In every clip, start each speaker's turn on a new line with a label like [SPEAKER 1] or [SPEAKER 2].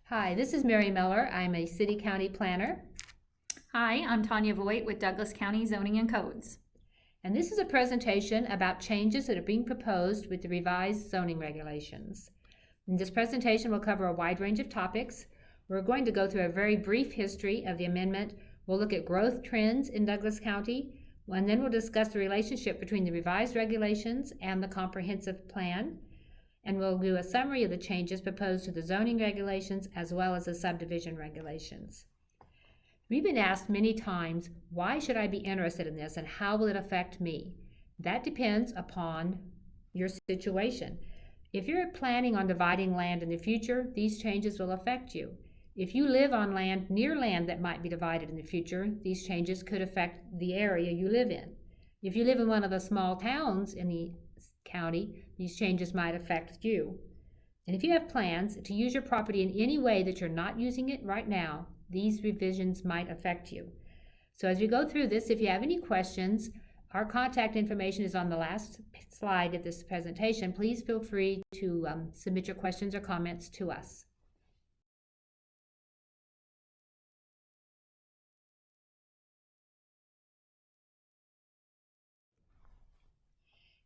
[SPEAKER 1] Hi, this is Mary Miller. I'm a city-county planner,
[SPEAKER 2] Hi, I'm Tanya Voigt with Douglas County Zoning and Codes.
[SPEAKER 1] and this is a presentation about changes that are being proposed with the revised zoning regulations. In this presentation, we'll cover a wide range of topics. We're going to go through a very brief history of the amendment. We'll look at growth trends in Douglas County, and then we'll discuss the relationship between the revised regulations and the comprehensive plan. And we'll do a summary of the changes proposed to the zoning regulations as well as the subdivision regulations. We've been asked many times, why should I be interested in this and how will it affect me? That depends upon your situation. If you're planning on dividing land in the future, these changes will affect you. If you live on land near land that might be divided in the future, these changes could affect the area you live in. If you live in one of the small towns in the county, these changes might affect you. And if you have plans to use your property in any way that you're not using it right now, these revisions might affect you. So as we go through this, if you have any questions, our contact information is on the last slide of this presentation. Please feel free to submit your questions or comments to us.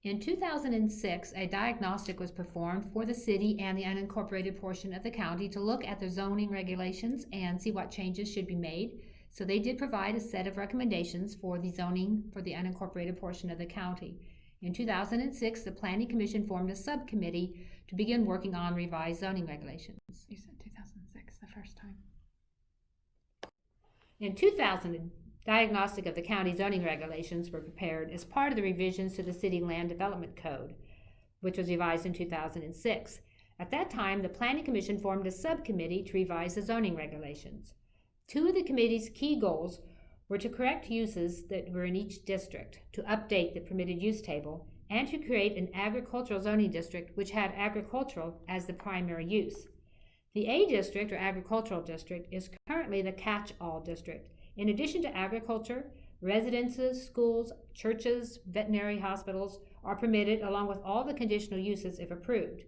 [SPEAKER 1] In 2006, a diagnostic was performed for the city and the unincorporated portion of the county to look at the zoning regulations and see what changes should be made. So they did provide a set of recommendations for the zoning for the unincorporated portion of the county. In 2006, the Planning Commission formed a subcommittee to begin working on revised zoning regulations.
[SPEAKER 2] You said 2006 the first time.
[SPEAKER 1] In 2000, Diagnostic of the county zoning regulations were prepared as part of the revisions to the City Land Development Code, which was revised in 2006. At that time, the Planning Commission formed a subcommittee to revise the zoning regulations. Two of the committee's key goals were to correct uses that were in each district, to update the permitted use table, and to create an agricultural zoning district which had agricultural as the primary use. The A district, or agricultural district, is currently the catch-all district. In addition to agriculture, residences, schools, churches, veterinary hospitals are permitted along with all the conditional uses if approved.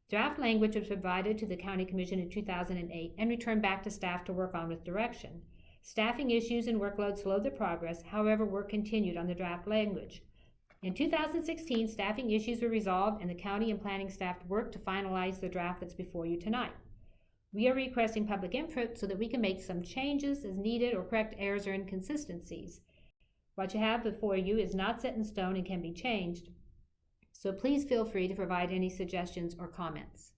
[SPEAKER 1] Draft language was provided to the County Commission in 2008 and returned back to staff to work on with direction. Staffing issues and workload slowed the progress, however, work continued on the draft language. In 2016, staffing issues were resolved and the county and planning staff worked to finalize the draft that's before you tonight. We are requesting public input so that we can make some changes as needed or correct errors or inconsistencies. What you have before you is not set in stone and can be changed, so please feel free to provide any suggestions or comments.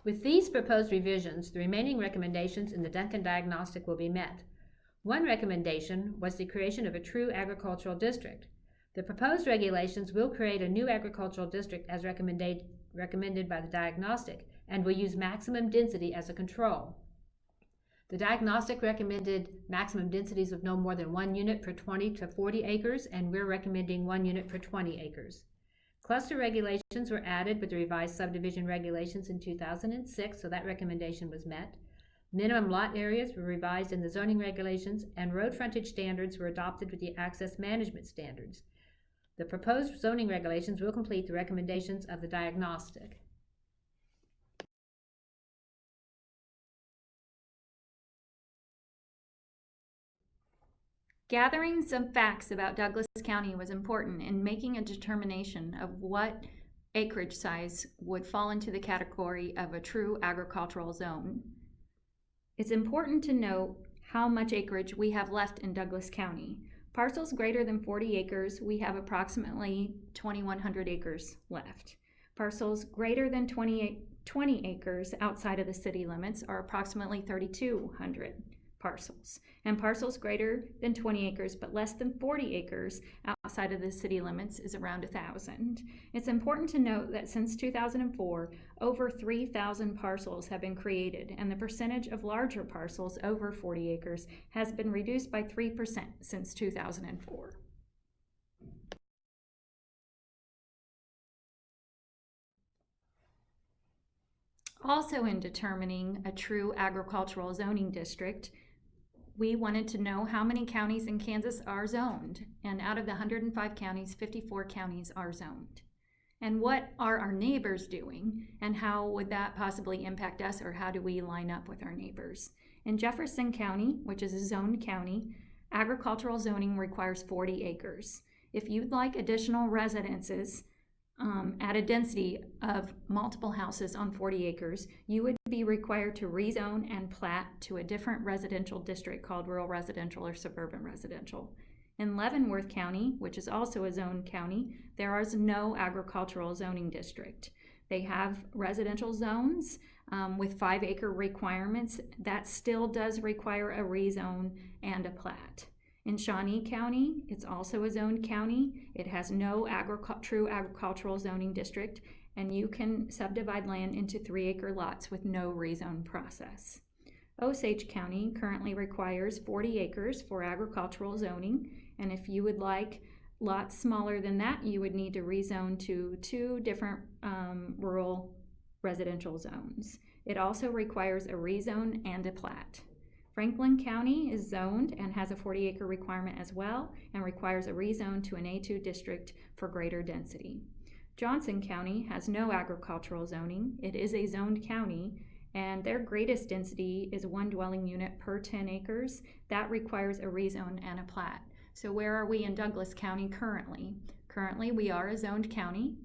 [SPEAKER 1] With these proposed revisions, the remaining recommendations in the Duncan Diagnostic will be met. One recommendation was the creation of a true agricultural district. The proposed regulations will create a new agricultural district as recommended by the Diagnostic and will use maximum density as a control. The Diagnostic recommended maximum densities of no more than 1 unit per 20 to 40 acres, and we're recommending 1 unit per 20 acres. Cluster regulations were added with the revised subdivision regulations in 2006, so that recommendation was met. Minimum lot areas were revised in the zoning regulations, and road frontage standards were adopted with the access management standards. The proposed zoning regulations will complete the recommendations of the Diagnostic.
[SPEAKER 2] Gathering some facts about Douglas County was important in making a determination of what acreage size would fall into the category of a true agricultural zone. It's important to note how much acreage we have left in Douglas County. Parcels greater than 40 acres, we have approximately 2,100 acres left. Parcels greater than 20 acres outside of the city limits are approximately 3,200 parcels. And parcels greater than 20 acres but less than 40 acres outside of the city limits is around 1,000. It's important to note that since 2004, over 3,000 parcels have been created, and the percentage of larger parcels over 40 acres has been reduced by 3% since 2004. Also, in determining a true agricultural zoning district, we wanted to know how many counties in Kansas are zoned, and out of the 105 counties, 54 counties are zoned. And what are our neighbors doing, and how would that possibly impact us, or how do we line up with our neighbors? In Jefferson County, which is a zoned county, agricultural zoning requires 40 acres. If you'd like additional residences at a density of multiple houses on 40 acres, you would be required to rezone and plat to a different residential district called rural residential or suburban residential. In Leavenworth County, which is also a zoned county, there is no agricultural zoning district. They have residential zones with 5-acre requirements. That still does require a rezone and a plat. In Shawnee County, it's also a zoned county. It has no true agricultural zoning district, and you can subdivide land into 3-acre lots with no rezone process. Osage County currently requires 40 acres for agricultural zoning, and if you would like lots smaller than that, you would need to rezone to 2 different rural residential zones. It also requires a rezone and a plat. Franklin County is zoned and has a 40-acre requirement as well, and requires a rezone to an A2 district for greater density. Johnson County has no agricultural zoning. It is a zoned county, and their greatest density is 1 dwelling unit per 10 acres. That requires a rezone and a plat. So where are we in Douglas County currently? Currently, we are a zoned county.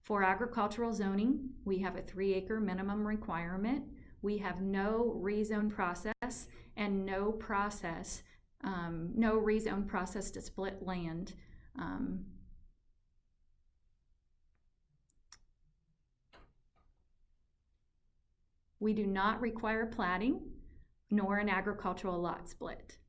[SPEAKER 2] For agricultural zoning, we have a 3-acre minimum requirement. We have no rezone process and no rezone process to split land. We do not require platting nor an agricultural lot split.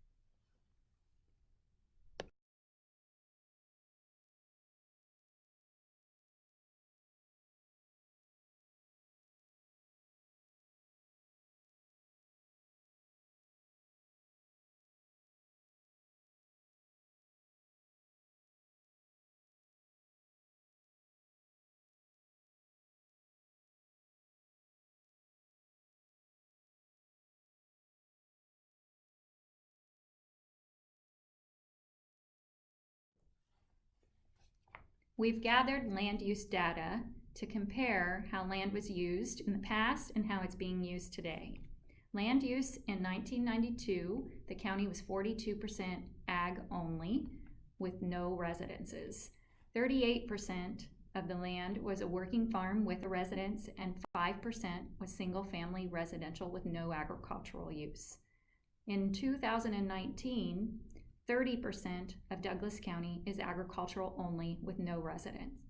[SPEAKER 2] We've gathered land use data to compare how land was used in the past and how it's being used today. Land use in 1992, the county was 42% ag only with no residences. 38% of the land was a working farm with a residence, and 5% was single family residential with no agricultural use. In 2019, 30% of Douglas County is agricultural only with no residence.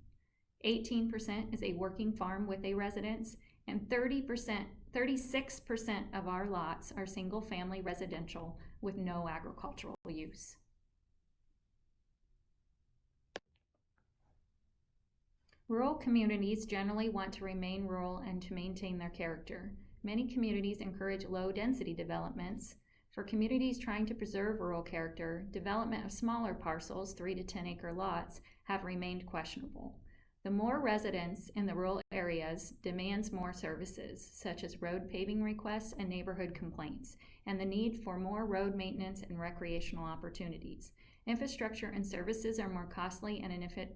[SPEAKER 2] 18% is a working farm with a residence, and 36% of our lots are single family residential with no agricultural use. Rural communities generally want to remain rural and to maintain their character. Many communities encourage low-density developments. For communities trying to preserve rural character, development of smaller parcels, 3 to 10 acre lots, have remained questionable. The more residents in the rural areas demands more services, such as road paving requests and neighborhood complaints, and the need for more road maintenance and recreational opportunities. Infrastructure and services are more costly and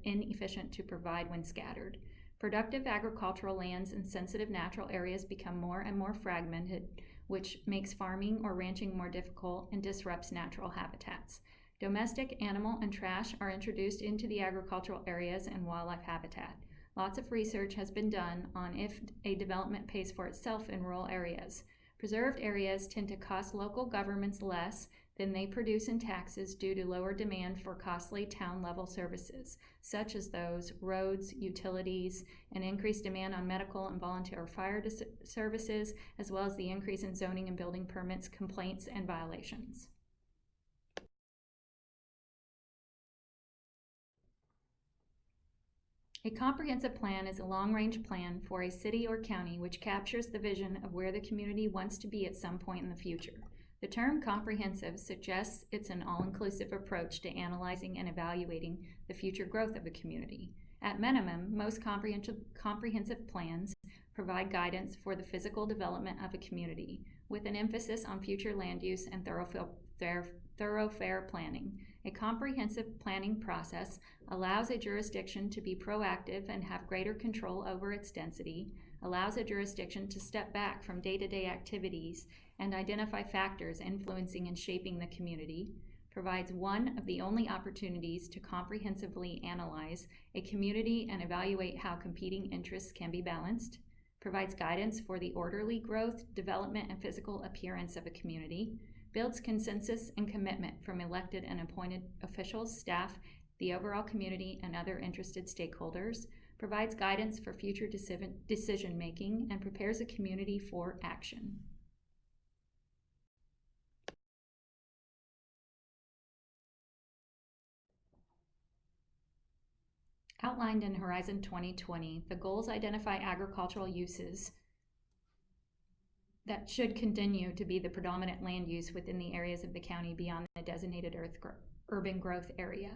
[SPEAKER 2] inefficient to provide when scattered. Productive agricultural lands and sensitive natural areas become more and more fragmented, which makes farming or ranching more difficult and disrupts natural habitats. Domestic, animal, and trash are introduced into the agricultural areas and wildlife habitat. Lots of research has been done on if a development pays for itself in rural areas. Preserved areas tend to cost local governments less than they produce in taxes due to lower demand for costly town-level services, such as those roads, utilities, and increased demand on medical and volunteer fire services, as well as the increase in zoning and building permits, complaints, and violations. A comprehensive plan is a long-range plan for a city or county which captures the vision of where the community wants to be at some point in the future. The term comprehensive suggests it's an all-inclusive approach to analyzing and evaluating the future growth of a community. At minimum, most comprehensive plans provide guidance for the physical development of a community, with an emphasis on future land use and thoroughfare planning. A comprehensive planning process allows a jurisdiction to be proactive and have greater control over its density, allows a jurisdiction to step back from day-to-day activities and identify factors influencing and shaping the community, provides one of the only opportunities to comprehensively analyze a community and evaluate how competing interests can be balanced, provides guidance for the orderly growth, development, and physical appearance of a community, builds consensus and commitment from elected and appointed officials, staff, the overall community, and other interested stakeholders, provides guidance for future decision-making, and prepares a community for action. Outlined in Horizon 2020, the goals identify agricultural uses that should continue to be the predominant land use within the areas of the county beyond the designated urban growth area.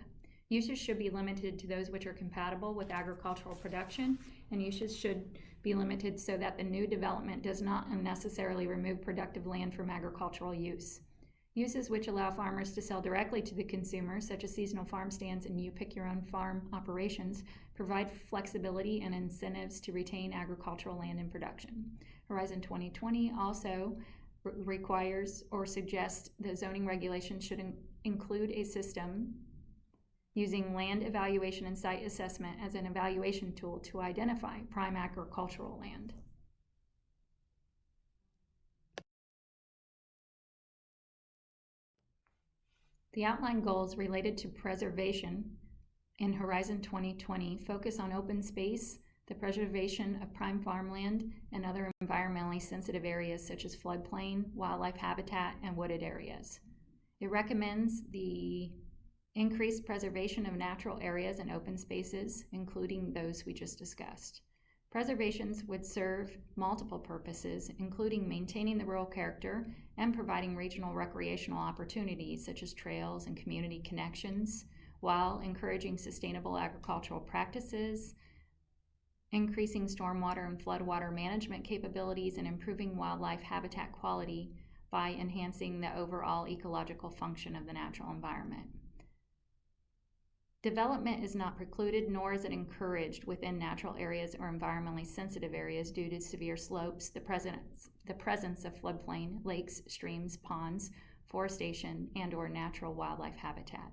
[SPEAKER 2] Uses should be limited to those which are compatible with agricultural production, and uses should be limited so that the new development does not unnecessarily remove productive land from agricultural use. Uses which allow farmers to sell directly to the consumer, such as seasonal farm stands and you-pick-your-own-farm operations, provide flexibility and incentives to retain agricultural land in production. Horizon 2020 also requires or suggests that zoning regulations should include a system using land evaluation and site assessment as an evaluation tool to identify prime agricultural land. The outline goals related to preservation in Horizon 2020 focus on open space, the preservation of prime farmland, and other environmentally sensitive areas such as floodplain, wildlife habitat, and wooded areas. It recommends the increased preservation of natural areas and open spaces, including those we just discussed. Preservations would serve multiple purposes, including maintaining the rural character and providing regional recreational opportunities such as trails and community connections, while encouraging sustainable agricultural practices, increasing stormwater and floodwater management capabilities, and improving wildlife habitat quality by enhancing the overall ecological function of the natural environment. Development is not precluded, nor is it encouraged within natural areas or environmentally sensitive areas due to severe slopes, the presence of floodplain, lakes, streams, ponds, forestation, and/or natural wildlife habitat.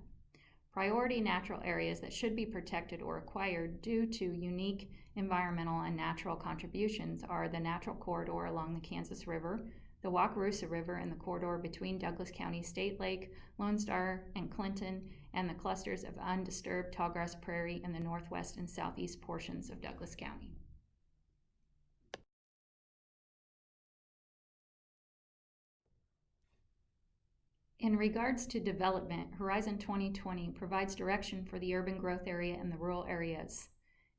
[SPEAKER 2] Priority natural areas that should be protected or acquired due to unique environmental and natural contributions are the natural corridor along the Kansas River, the Wakarusa River in the corridor between Douglas County State Lake, Lone Star, and Clinton, and the clusters of undisturbed tallgrass prairie in the northwest and southeast portions of Douglas County. In regards to development, Horizon 2020 provides direction for the urban growth area and the rural areas.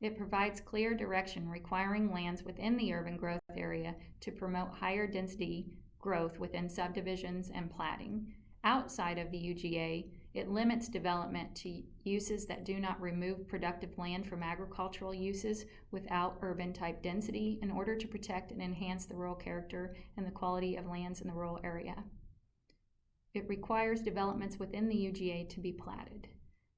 [SPEAKER 2] It provides clear direction requiring lands within the urban growth area to promote higher density growth within subdivisions and platting. Outside of the UGA, it limits development to uses that do not remove productive land from agricultural uses without urban-type density in order to protect and enhance the rural character and the quality of lands in the rural area. It requires developments within the UGA to be platted.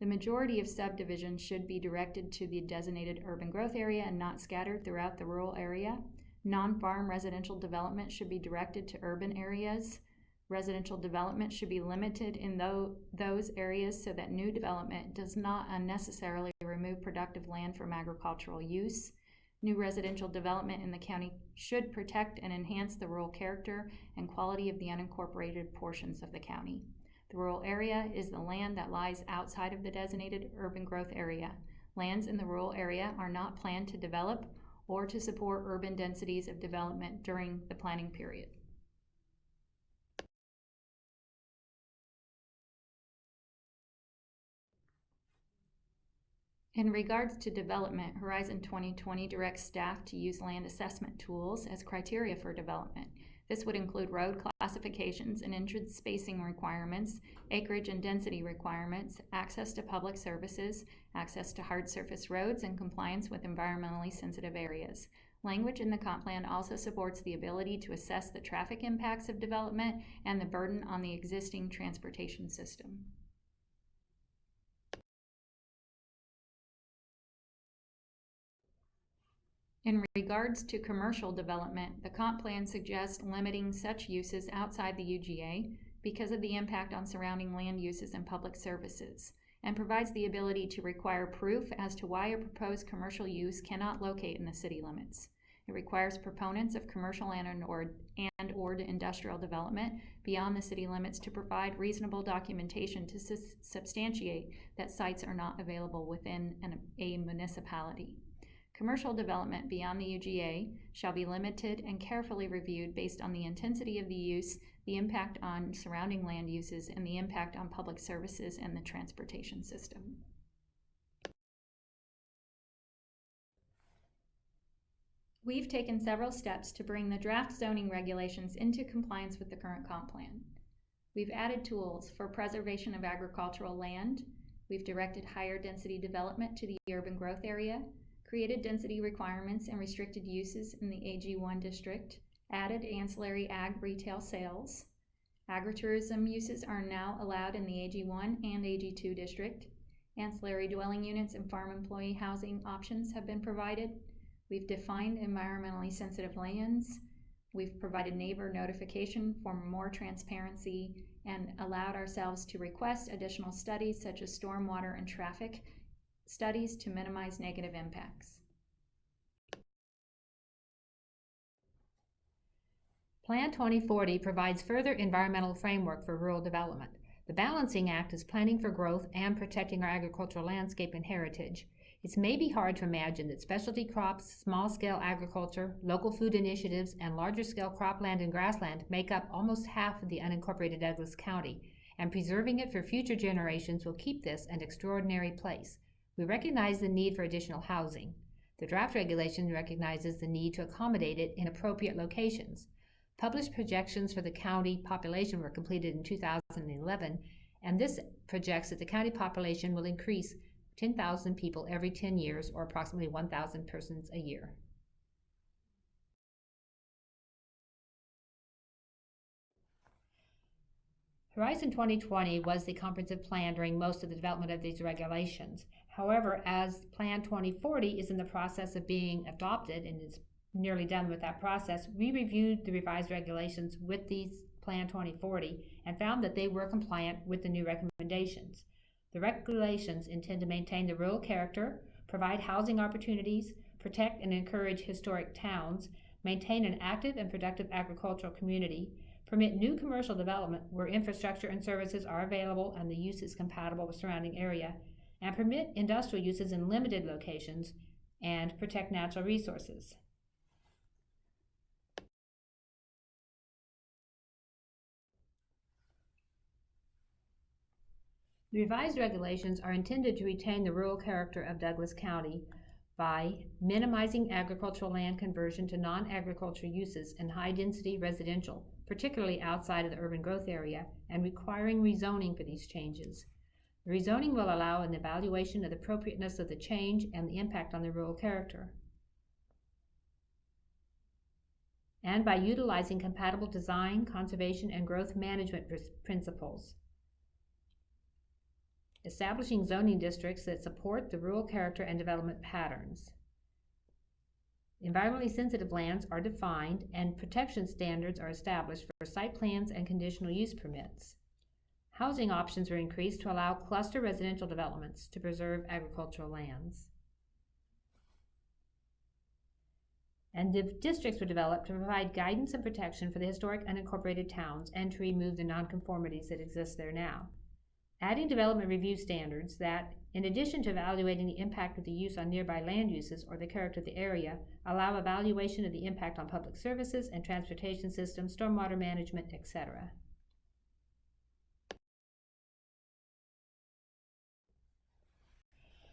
[SPEAKER 2] The majority of subdivisions should be directed to the designated urban growth area and not scattered throughout the rural area. Non-farm residential development should be directed to urban areas. Residential development should be limited in those areas so that new development does not unnecessarily remove productive land from agricultural use. New residential development in the county should protect and enhance the rural character and quality of the unincorporated portions of the county. The rural area is the land that lies outside of the designated urban growth area. Lands in the rural area are not planned to develop or to support urban densities of development during the planning period. In regards to development, Horizon 2020 directs staff to use land assessment tools as criteria for development. This would include road classifications and entrance spacing requirements, acreage and density requirements, access to public services, access to hard surface roads, and compliance with environmentally sensitive areas. Language in the comp plan also supports the ability to assess the traffic impacts of development and the burden on the existing transportation system. In regards to commercial development, the comp plan suggests limiting such uses outside the UGA because of the impact on surrounding land uses and public services, and provides the ability to require proof as to why a proposed commercial use cannot locate in the city limits. It requires proponents of commercial and/or industrial development beyond the city limits to provide reasonable documentation to substantiate that sites are not available within a municipality. Commercial development beyond the UGA shall be limited and carefully reviewed based on the intensity of the use, the impact on surrounding land uses, and the impact on public services and the transportation system. We've taken several steps to bring the draft zoning regulations into compliance with the current comp plan. We've added tools for preservation of agricultural land. We've directed higher density development to the urban growth area, created density requirements and restricted uses in the AG1 district, added ancillary ag retail sales. Agritourism uses are now allowed in the AG1 and AG2 district. Ancillary dwelling units and farm employee housing options have been provided. We've defined environmentally sensitive lands. We've provided neighbor notification for more transparency and allowed ourselves to request additional studies such as stormwater and traffic studies to minimize negative impacts.
[SPEAKER 1] Plan 2040 provides further environmental framework for rural development. The Balancing Act is planning for growth and protecting our agricultural landscape and heritage. It may be hard to imagine that specialty crops, small-scale agriculture, local food initiatives, and larger-scale cropland and grassland make up almost half of the unincorporated Douglas County, and preserving it for future generations will keep this an extraordinary place. We recognize the need for additional housing. The draft regulation recognizes the need to accommodate it in appropriate locations. Published projections for the county population were completed in 2011, and this projects that the county population will increase 10,000 people every 10 years, or approximately 1,000 persons a year. Horizon 2020 was the comprehensive plan during most of the development of these regulations. However, as Plan 2040 is in the process of being adopted and is nearly done with that process, we reviewed the revised regulations with these Plan 2040 and found that they were compliant with the new recommendations. The regulations intend to maintain the rural character, provide housing opportunities, protect and encourage historic towns, maintain an active and productive agricultural community, permit new commercial development where infrastructure and services are available and the use is compatible with surrounding area, and permit industrial uses in limited locations, and protect natural resources. The revised regulations are intended to retain the rural character of Douglas County by minimizing agricultural land conversion to non-agricultural uses and high-density residential, particularly outside of the urban growth area, and requiring rezoning for these changes. The rezoning will allow an evaluation of the appropriateness of the change and the impact on the rural character. And by utilizing compatible design, conservation, and growth management principles. Establishing zoning districts that support the rural character and development patterns. Environmentally sensitive lands are defined and protection standards are established for site plans and conditional use permits. Housing options are increased to allow cluster residential developments to preserve agricultural lands. And the districts were developed to provide guidance and protection for the historic unincorporated towns and to remove the nonconformities that exist there now. Adding development review standards that, in addition to evaluating the impact of the use on nearby land uses or the character of the area, allow evaluation of the impact on public services and transportation systems, stormwater management, etc.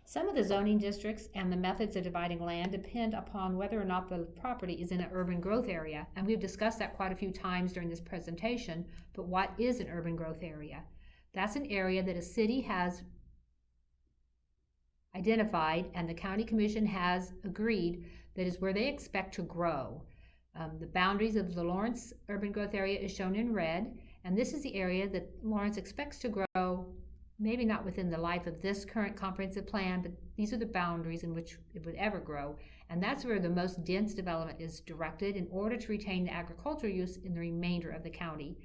[SPEAKER 1] Some of the zoning districts and the methods of dividing land depend upon whether or not the property is in an urban growth area, and we've discussed that quite a few times during this presentation, but what is an urban growth area? That's an area that a city has identified and the county commission has agreed that is where they expect to grow. The boundaries of the Lawrence urban growth area is shown in red, and this is the area that Lawrence expects to grow maybe not within the life of this current comprehensive plan, but these are the boundaries in which it would ever grow. And that's where the most dense development is directed in order to retain the agricultural use in the remainder of the county.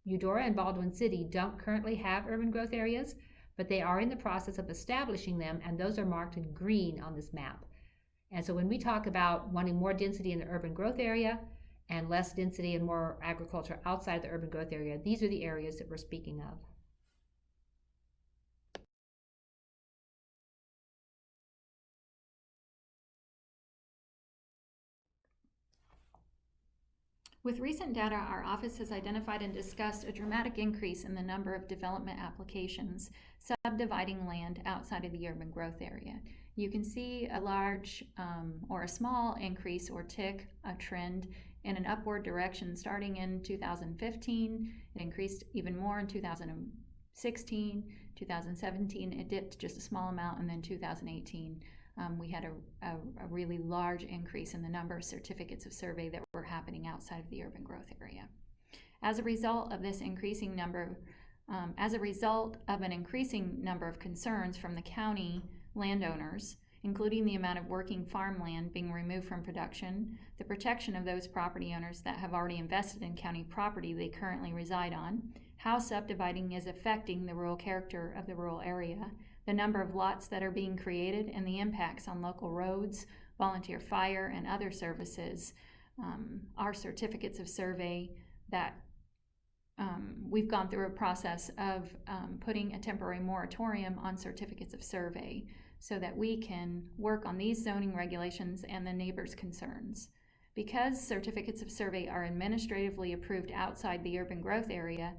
[SPEAKER 1] Eudora and Baldwin City don't currently have urban growth areas, but they are in the process of establishing them, and those are marked in green on this map. And so when we talk about wanting more density in the urban growth area and less density and more agriculture outside the urban growth area, these are the areas that we're speaking of.
[SPEAKER 2] With recent data, our office has identified and discussed a dramatic increase in the number of development applications subdividing land outside of the urban growth area. You can see a large or a small increase or tick, a trend in an upward direction starting in 2015. It increased even more in 2016, 2017. It dipped just a small amount, and then 2018. We had a really large increase in the number of certificates of survey that were happening outside of the urban growth area. As a result of this increasing number, as a result of an increasing number of concerns from the county landowners, including the amount of working farmland being removed from production, the protection of those property owners that have already invested in county property they currently reside on, how subdividing is affecting the rural character of the rural area, the number of lots that are being created, and the impacts on local roads, volunteer fire, and other services, our certificates of survey that we've gone through a process of putting a temporary moratorium on certificates of survey so that we can work on these zoning regulations and the neighbors' concerns. Because certificates of survey are administratively approved outside the urban growth area,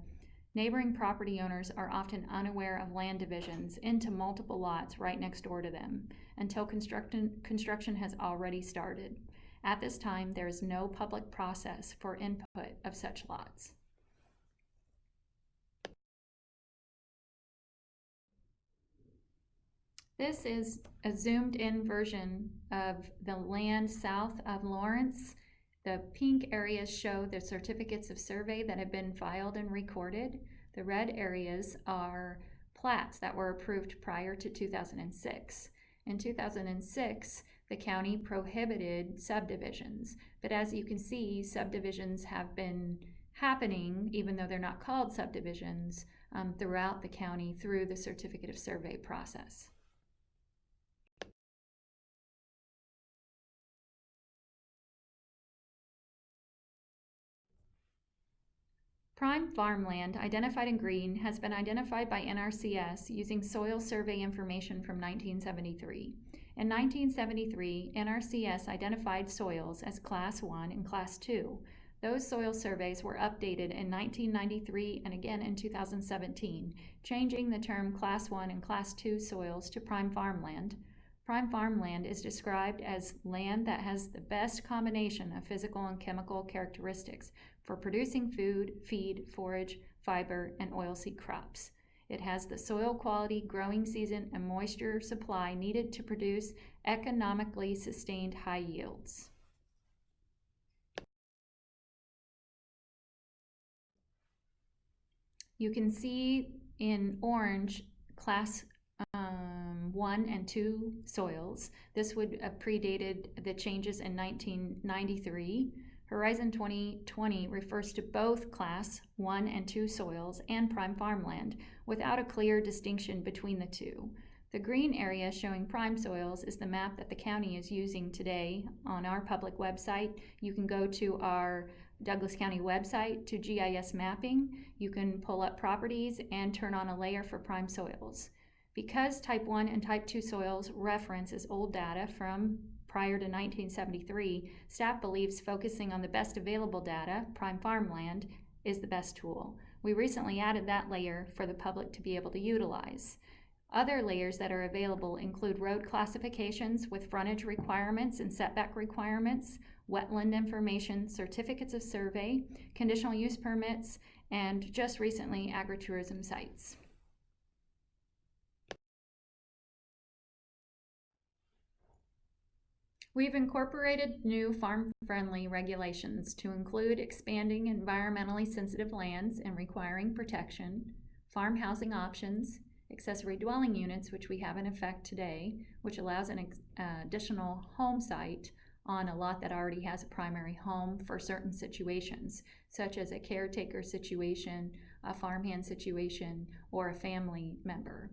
[SPEAKER 2] neighboring property owners are often unaware of land divisions into multiple lots right next door to them until construction has already started. At this time, there is no public process for input of such lots. This is a zoomed-in version of the land south of Lawrence. The pink areas show the certificates of survey that have been filed and recorded. The red areas are plats that were approved prior to 2006. In 2006, the county prohibited subdivisions, but as you can see, subdivisions have been happening, even though they're not called subdivisions, throughout the county through the certificate of survey process. Prime farmland, identified in green, has been identified by NRCS using soil survey information from 1973. In 1973, NRCS identified soils as Class 1 and Class 2. Those soil surveys were updated in 1993 and again in 2017, changing the term Class 1 and Class 2 soils to prime farmland. Prime farmland is described as land that has the best combination of physical and chemical characteristics for producing food, feed, forage, fiber, and oilseed crops. It has the soil quality, growing season, and moisture supply needed to produce economically sustained high yields. You can see in orange Class 1 and 2 soils. This would have predated the changes in 1993. Horizon 2020 refers to both Class 1 and 2 soils and prime farmland without a clear distinction between the two. The green area showing prime soils is the map that the county is using today on our public website. You can go to our Douglas County website to GIS mapping. You can pull up properties and turn on a layer for prime soils. Because Type 1 and Type 2 soils reference is old data from prior to 1973, staff believes focusing on the best available data, prime farmland, is the best tool. We recently added that layer for the public to be able to utilize. Other layers that are available include road classifications with frontage requirements and setback requirements, wetland information, certificates of survey, conditional use permits, and just recently, agritourism sites. We've incorporated new farm-friendly regulations to include expanding environmentally sensitive lands and requiring protection, farm housing options, accessory dwelling units, which we have in effect today, which allows an additional home site on a lot that already has a primary home for certain situations, such as a caretaker situation, a farmhand situation, or a family member.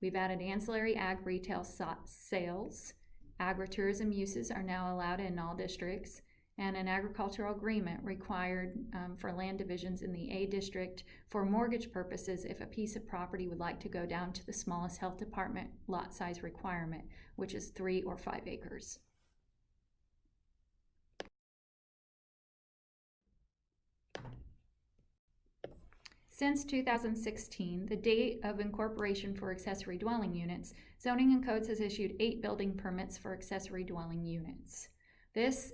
[SPEAKER 2] We've added ancillary ag retail sales. Agritourism uses are now allowed in all districts, and an agricultural agreement required for land divisions in the A district for mortgage purposes if a piece of property would like to go down to the smallest health department lot size requirement, which is 3 or 5 acres. Since 2016, the date of incorporation for accessory dwelling units, Zoning and Codes has issued 8 building permits for accessory dwelling units.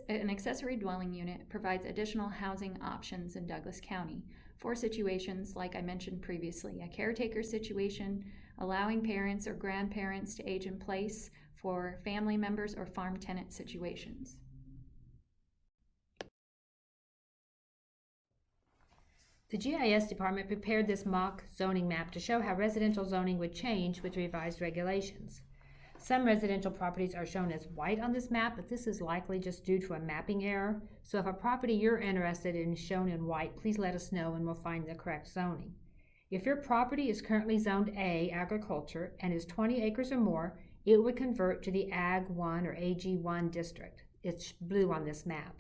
[SPEAKER 2] An accessory dwelling unit provides additional housing options in Douglas County for situations like I mentioned previously, a caretaker situation, allowing parents or grandparents to age in place for family members or farm tenant situations.
[SPEAKER 1] The GIS department prepared this mock zoning map to show how residential zoning would change with revised regulations. Some residential properties are shown as white on this map, but this is likely just due to a mapping error. So if a property you're interested in is shown in white, please let us know and we'll find the correct zoning. If your property is currently zoned A, agriculture, and is 20 acres or more, it would convert to the Ag 1 or AG1 district. It's blue on this map.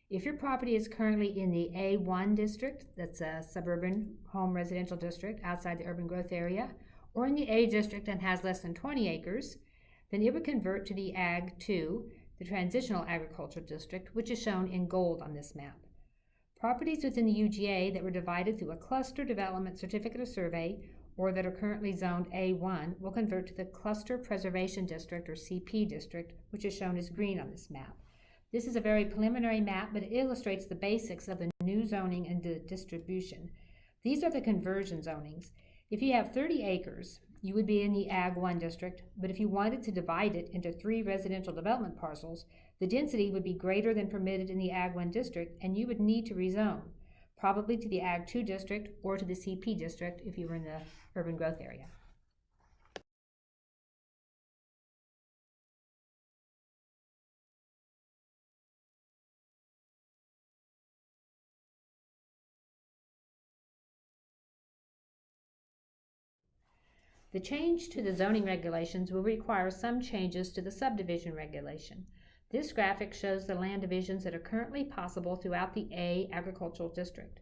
[SPEAKER 1] If your property is currently in the A1 district, that's a suburban home residential district outside the urban growth area, or in the A district and has less than 20 acres, then it would convert to the Ag 2, the transitional agricultural district, which is shown in gold on this map. Properties within the UGA that were divided through a cluster development certificate of survey or that are currently zoned A1 will convert to the Cluster Preservation District or CP district, which is shown as green on this map. This is a very preliminary map, but it illustrates the basics of the new zoning and the distribution. These are the conversion zonings. If you have 30 acres, you would be in the Ag 1 district, but if you wanted to divide it into 3 residential development parcels, the density would be greater than permitted in the Ag 1 district, and you would need to rezone, probably to the Ag 2 district or to the CP district if you were in the urban growth area. The change to the zoning regulations will require some changes to the subdivision regulation. This graphic shows the land divisions that are currently possible throughout the A agricultural district.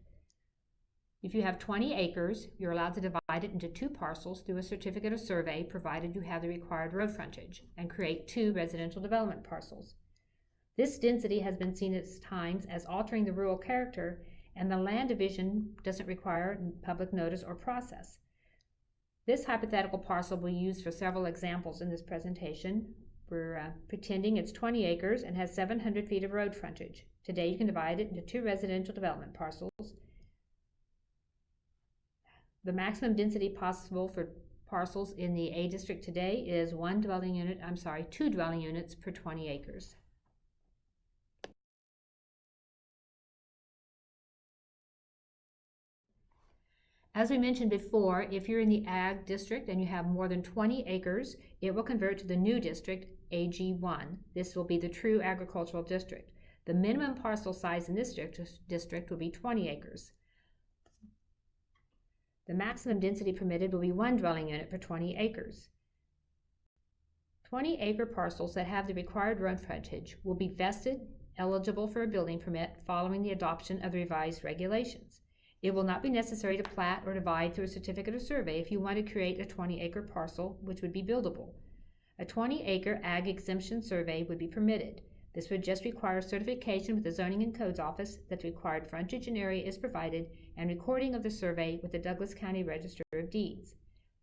[SPEAKER 1] If you have 20 acres, you're allowed to divide it into 2 parcels through a certificate of survey, provided you have the required road frontage, and create 2 residential development parcels. This density has been seen at times as altering the rural character, and the land division doesn't require public notice or process. This hypothetical parcel will be used for several examples in this presentation. We're pretending it's 20 acres and has 700 feet of road frontage. Today you can divide it into 2 residential development parcels. The maximum density possible for parcels in the A district today is 2 dwelling units per 20 acres. As we mentioned before, if you're in the Ag district and you have more than 20 acres, it will convert to the new district, AG1. This will be the true agricultural district. The minimum parcel size in this district will be 20 acres. The maximum density permitted will be 1 dwelling unit per 20 acres. 20-acre parcels that have the required road frontage will be vested, eligible for a building permit following the adoption of the revised regulations. It will not be necessary to plat or divide through a certificate of survey if you want to create a 20-acre parcel, which would be buildable. A 20-acre ag exemption survey would be permitted. This would just require certification with the Zoning and Codes Office that the required frontage and area is provided and recording of the survey with the Douglas County Register of Deeds.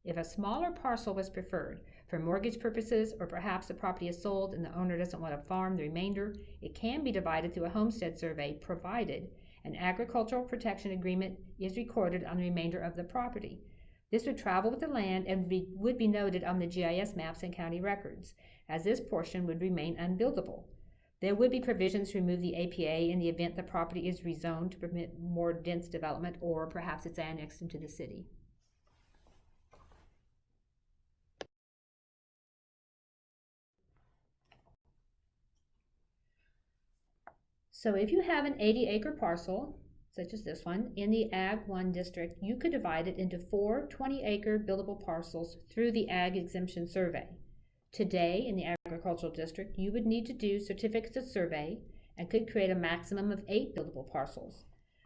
[SPEAKER 1] If a smaller parcel was preferred for mortgage purposes, or perhaps the property is sold and the owner doesn't want to farm the remainder, it can be divided through a homestead survey provided an agricultural protection agreement is recorded on the remainder of the property. This would travel with the land and would be noted on the GIS maps and county records, as this portion would remain unbuildable. There would be provisions to remove the APA in the event the property is rezoned to permit more dense development, or perhaps it's annexed into the city. So if you have an 80-acre parcel, such as this one, in the Ag 1 district, you could divide it into 4 20-acre buildable parcels through the Ag Exemption Survey. Today, in the agricultural district, you would need to do certificates of survey and could create a maximum of 8 buildable parcels.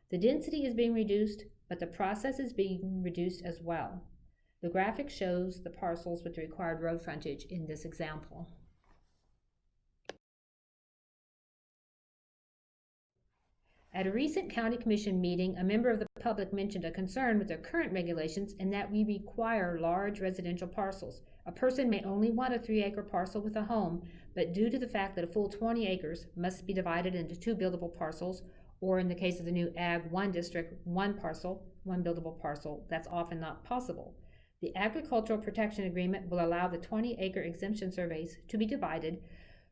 [SPEAKER 1] The density is being reduced, but the process is being reduced as well. The graphic shows the parcels with the required road frontage in this example. At a recent county commission meeting, a member of the public mentioned a concern with the current regulations in that we require large residential parcels. A person may only want a 3-acre parcel with a home, but due to the fact that a full 20 acres must be divided into 2 buildable parcels, or in the case of the new Ag 1 district, 1 parcel, 1 buildable parcel, that's often not possible. The Agricultural Protection Agreement will allow the 20-acre exemption surveys to be divided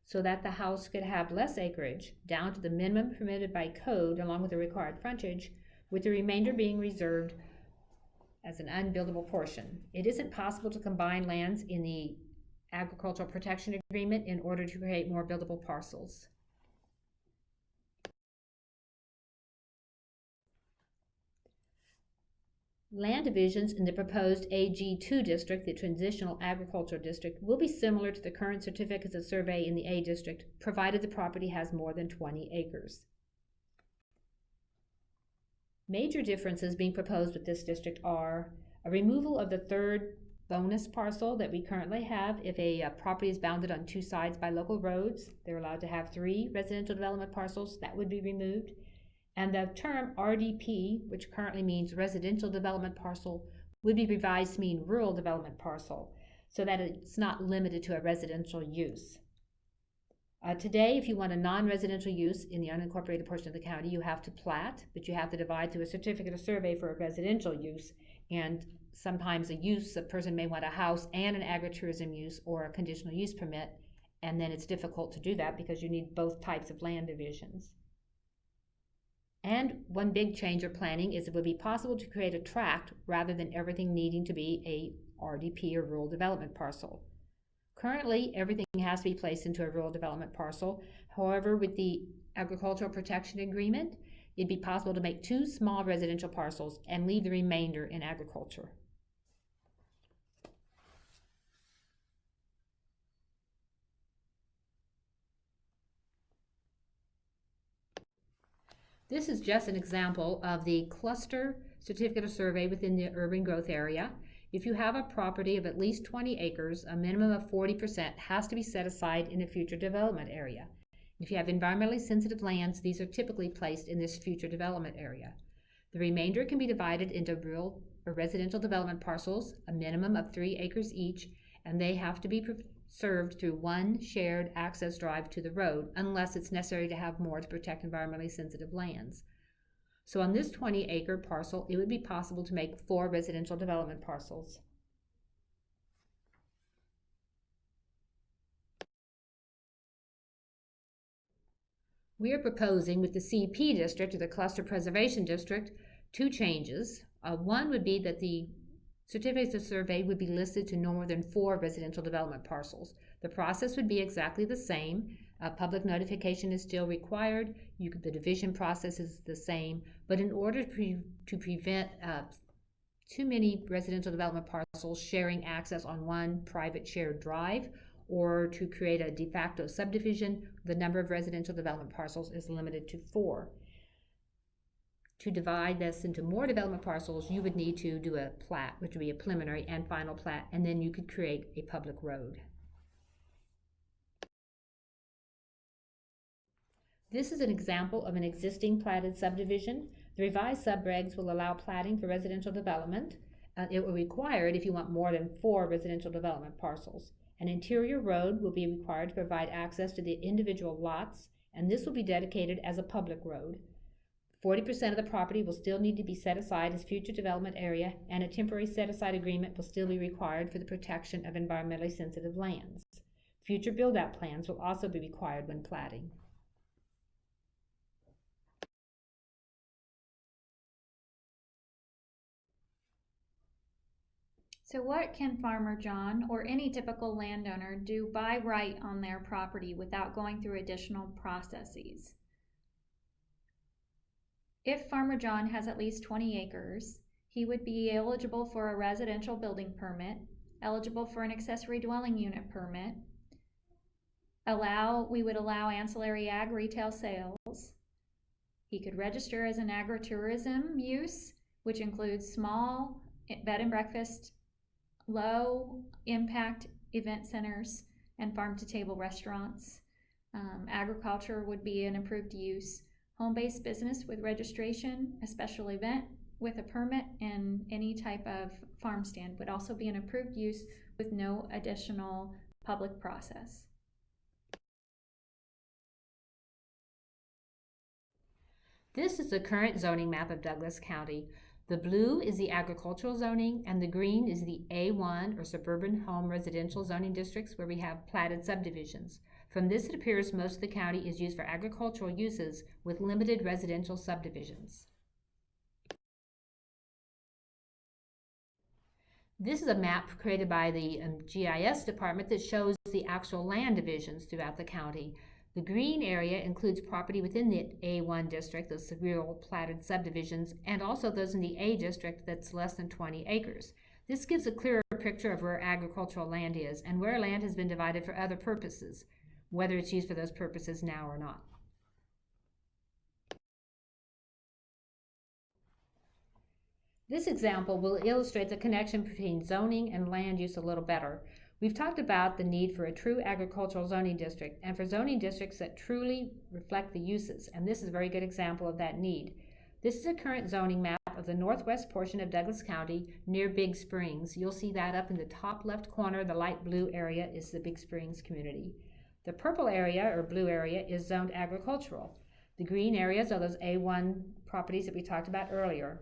[SPEAKER 1] so that the house could have less acreage, down to the minimum permitted by code along with the required frontage, with the remainder being reserved as an unbuildable portion. It isn't possible to combine lands in the Agricultural Protection Agreement in order to create more buildable parcels. Land divisions in the proposed AG2 district, the Transitional Agricultural District, will be similar to the current certificates of survey in the A district, provided the property has more than 20 acres. Major differences being proposed with this district are a removal of the 3rd bonus parcel that we currently have. If a property is bounded on 2 sides by local roads, they're allowed to have 3 residential development parcels. That would be removed. And the term RDP, which currently means residential development parcel, would be revised to mean rural development parcel, so that it's not limited to a residential use. Today, if you want a non-residential use in the unincorporated portion of the county, you have to plat, but you have to divide through a certificate of survey for a residential use, and sometimes a person may want a house and an agritourism use or a conditional use permit, and then it's difficult to do that because you need both types of land divisions. And one big change or planning is it would be possible to create a tract rather than everything needing to be a RDP or rural development parcel. Currently, everything has to be placed into a rural development parcel. However, with the Agricultural Protection Agreement, it'd be possible to make 2 small residential parcels and leave the remainder in agriculture. This is just an example of the cluster certificate of survey within the urban growth area. If you have a property of at least 20 acres, a minimum of 40% has to be set aside in a future development area. If you have environmentally sensitive lands, these are typically placed in this future development area. The remainder can be divided into rural or residential development parcels, a minimum of 3 acres each, and they have to be served through 1 shared access drive to the road, unless it's necessary to have more to protect environmentally sensitive lands. So on this 20-acre parcel, it would be possible to make 4 residential development parcels. We are proposing with the CP district, or the Cluster Preservation District, 2 changes. One would be that the certificates of survey would be listed to no more than 4 residential development parcels. The process would be exactly the same. Public notification is still required. The division process is the same. But in order to prevent too many residential development parcels sharing access on 1 private shared drive, or to create a de facto subdivision, the number of residential development parcels is limited to 4. To divide this into more development parcels, you would need to do a plat, which would be a preliminary and final plat, and then you could create a public road. This is an example of an existing platted subdivision. The revised subregs will allow platting for residential development. It will require it if you want more than 4 residential development parcels. An interior road will be required to provide access to the individual lots, and this will be dedicated as a public road. 40% of the property will still need to be set aside as future development area, and a temporary set-aside agreement will still be required for the protection of environmentally sensitive lands. Future build-out plans will also be required when platting.
[SPEAKER 2] So what can Farmer John or any typical landowner do by right on their property without going through additional processes? If Farmer John has at least 20 acres, he would be eligible for a residential building permit, eligible for an accessory dwelling unit permit. We would allow ancillary ag retail sales. He could register as an agritourism use, which includes small bed and breakfast, low impact event centers, and farm to table restaurants. Agriculture would be an approved use. Home-based business with registration, a special event with a permit, and any type of farm stand would also be an approved use with no additional public process.
[SPEAKER 1] This is the current zoning map of Douglas County. The blue is the agricultural zoning, and the green is the A1 or suburban home residential zoning districts where we have platted subdivisions. From this, it appears most of the county is used for agricultural uses with limited residential subdivisions. This is a map created by the GIS department that shows the actual land divisions throughout the county. The green area includes property within the A1 district, those real platted subdivisions, and also those in the A district that's less than 20 acres. This gives a clearer picture of where agricultural land is and where land has been divided for other purposes, whether it's used for those purposes now or not. This example will illustrate the connection between zoning and land use a little better. We've talked about the need for a true agricultural zoning district and for zoning districts that truly reflect the uses, and this is a very good example of that need. This is a current zoning map of the northwest portion of Douglas County near Big Springs. You'll see that up in the top left corner. The light blue area is the Big Springs community. The purple area or blue area is zoned agricultural. The green areas are those A1 properties that we talked about earlier.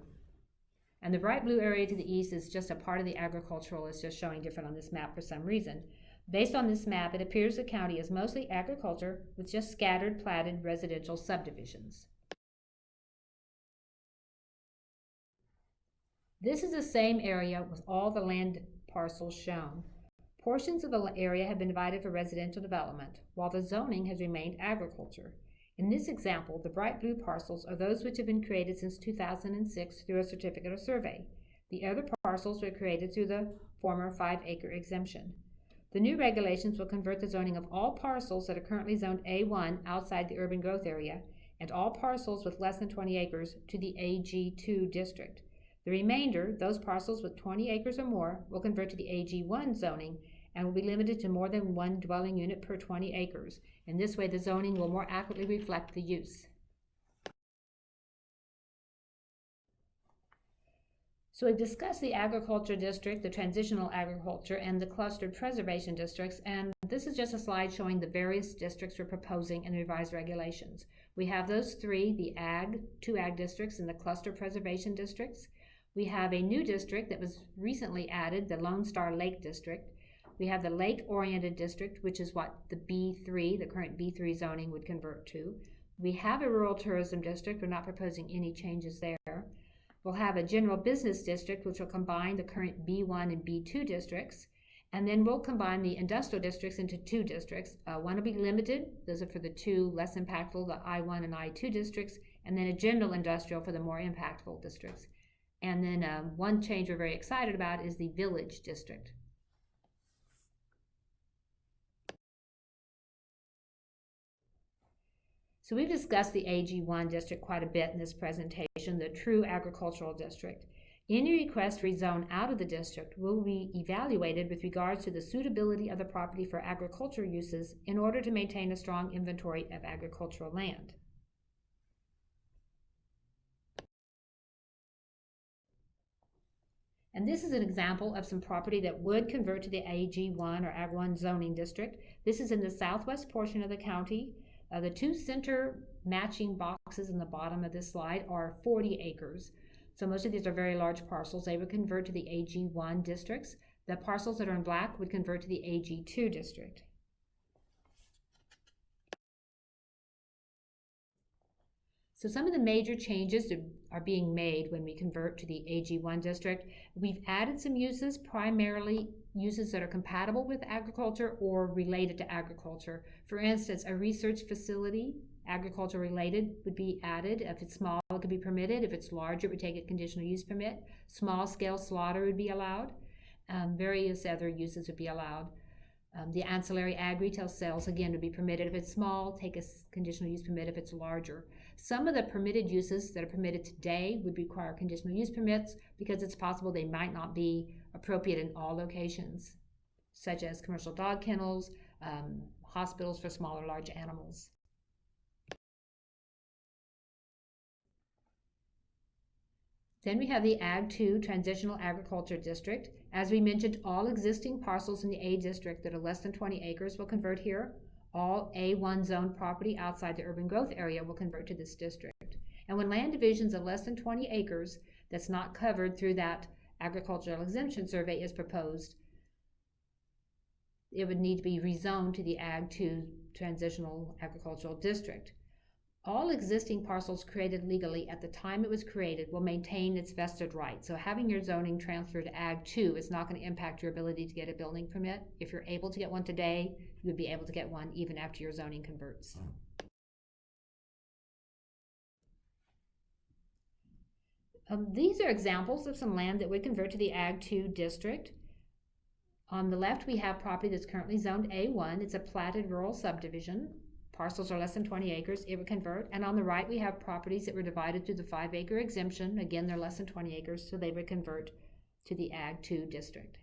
[SPEAKER 1] And the bright blue area to the east is just a part of the agricultural. It's just showing different on this map for some reason. Based on this map, it appears the county is mostly agriculture with just scattered platted residential subdivisions. This is the same area with all the land parcels shown. Portions of the area have been divided for residential development, while the zoning has remained agriculture. In this example, the bright blue parcels are those which have been created since 2006 through a certificate of survey. The other parcels were created through the former 5-acre exemption. The new regulations will convert the zoning of all parcels that are currently zoned A1 outside the urban growth area and all parcels with less than 20 acres to the AG2 district. The remainder, those parcels with 20 acres or more, will convert to the AG1 zoning and will be limited to more than one dwelling unit per 20 acres. In this way, the zoning will more accurately reflect the use. So we've discussed the agriculture district, the transitional agriculture, and the clustered preservation districts, and this is just a slide showing the various districts we're proposing in the revised regulations. We have those three, the two ag districts and the cluster preservation districts. We have a new district that was recently added, the Lone Star Lake District. We have the lake-oriented district, which is what the B3, the current B3 zoning would convert to. We have a rural tourism district. We're not proposing any changes there. We'll have a general business district, which will combine the current B1 and B2 districts. And then we'll combine the industrial districts into two districts. One will be limited. Those are for the two less impactful, the I1 and I2 districts. And then a general industrial for the more impactful districts. And then one change we're very excited about is the village district. So we've discussed the AG1 district quite a bit in this presentation, the true agricultural district. Any request to rezone out of the district will be evaluated with regards to the suitability of the property for agricultural uses in order to maintain a strong inventory of agricultural land. And this is an example of some property that would convert to the AG1 or Ag1 zoning district. This is in the southwest portion of the county. The two center matching boxes in the bottom of this slide are 40 acres. So most of these are very large parcels. They would convert to the AG1 districts. The parcels that are in black would convert to the AG2 district. So some of the major changes that are being made when we convert to the AG1 district. We've added some uses, primarily uses that are compatible with agriculture or related to agriculture. For instance, a research facility Agriculture related would be added. If it's small, it could be permitted. If it's large, it would take a conditional use permit. Small scale slaughter would be allowed. Various other uses would be allowed. The ancillary ag retail sales, again, would be permitted. If it's small, take a conditional use permit if it's larger. Some of the permitted uses that are permitted today would require conditional use permits because it's possible they might not be appropriate in all locations, such as commercial dog kennels, hospitals for small or large animals. Then we have the Ag 2 Transitional Agriculture District. As we mentioned, all existing parcels in the A district that are less than 20 acres will convert here. All A1 zone property outside the urban growth area will convert to this district. And when land divisions of less than 20 acres that's not covered through that agricultural exemption survey is proposed, it would need to be rezoned to the Ag 2 Transitional Agricultural District. All existing parcels created legally at the time it was created will maintain its vested right. So having your zoning transferred to Ag 2 is not going to impact your ability to get a building permit. If you're able to get one today, you would be able to get one even after your zoning converts. These are examples of some land that would convert to the Ag 2 district. On the left, we have property that's currently zoned A1. It's a platted rural subdivision. Parcels are less than 20 acres, it would convert. And on the right, we have properties that were divided through the 5-acre exemption. Again, they're less than 20 acres, so they would convert to the Ag 2 district.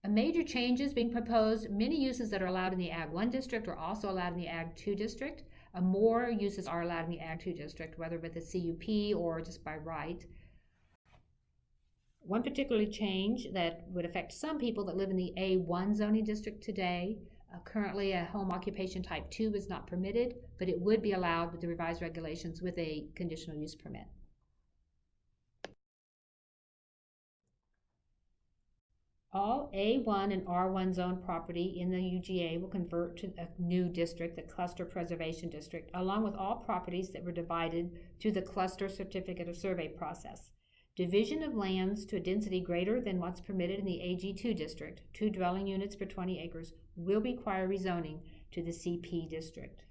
[SPEAKER 1] A major change is being proposed. Many uses that are allowed in the Ag 1 district are also allowed in the Ag 2 district. More uses are allowed in the Ag 2 district, whether with a CUP or just by right. One particular change that would affect some people that live in the A1 zoning district today, currently a home occupation type 2 is not permitted, but it would be allowed with the revised regulations with a conditional use permit. All A1 and R1 zone property in the UGA will convert to a new district, the Cluster Preservation District, along with all properties that were divided through the Cluster Certificate of Survey process. Division of lands to a density greater than what's permitted in the AG2 district, 2 dwelling units per 20 acres, will require rezoning to the CP district.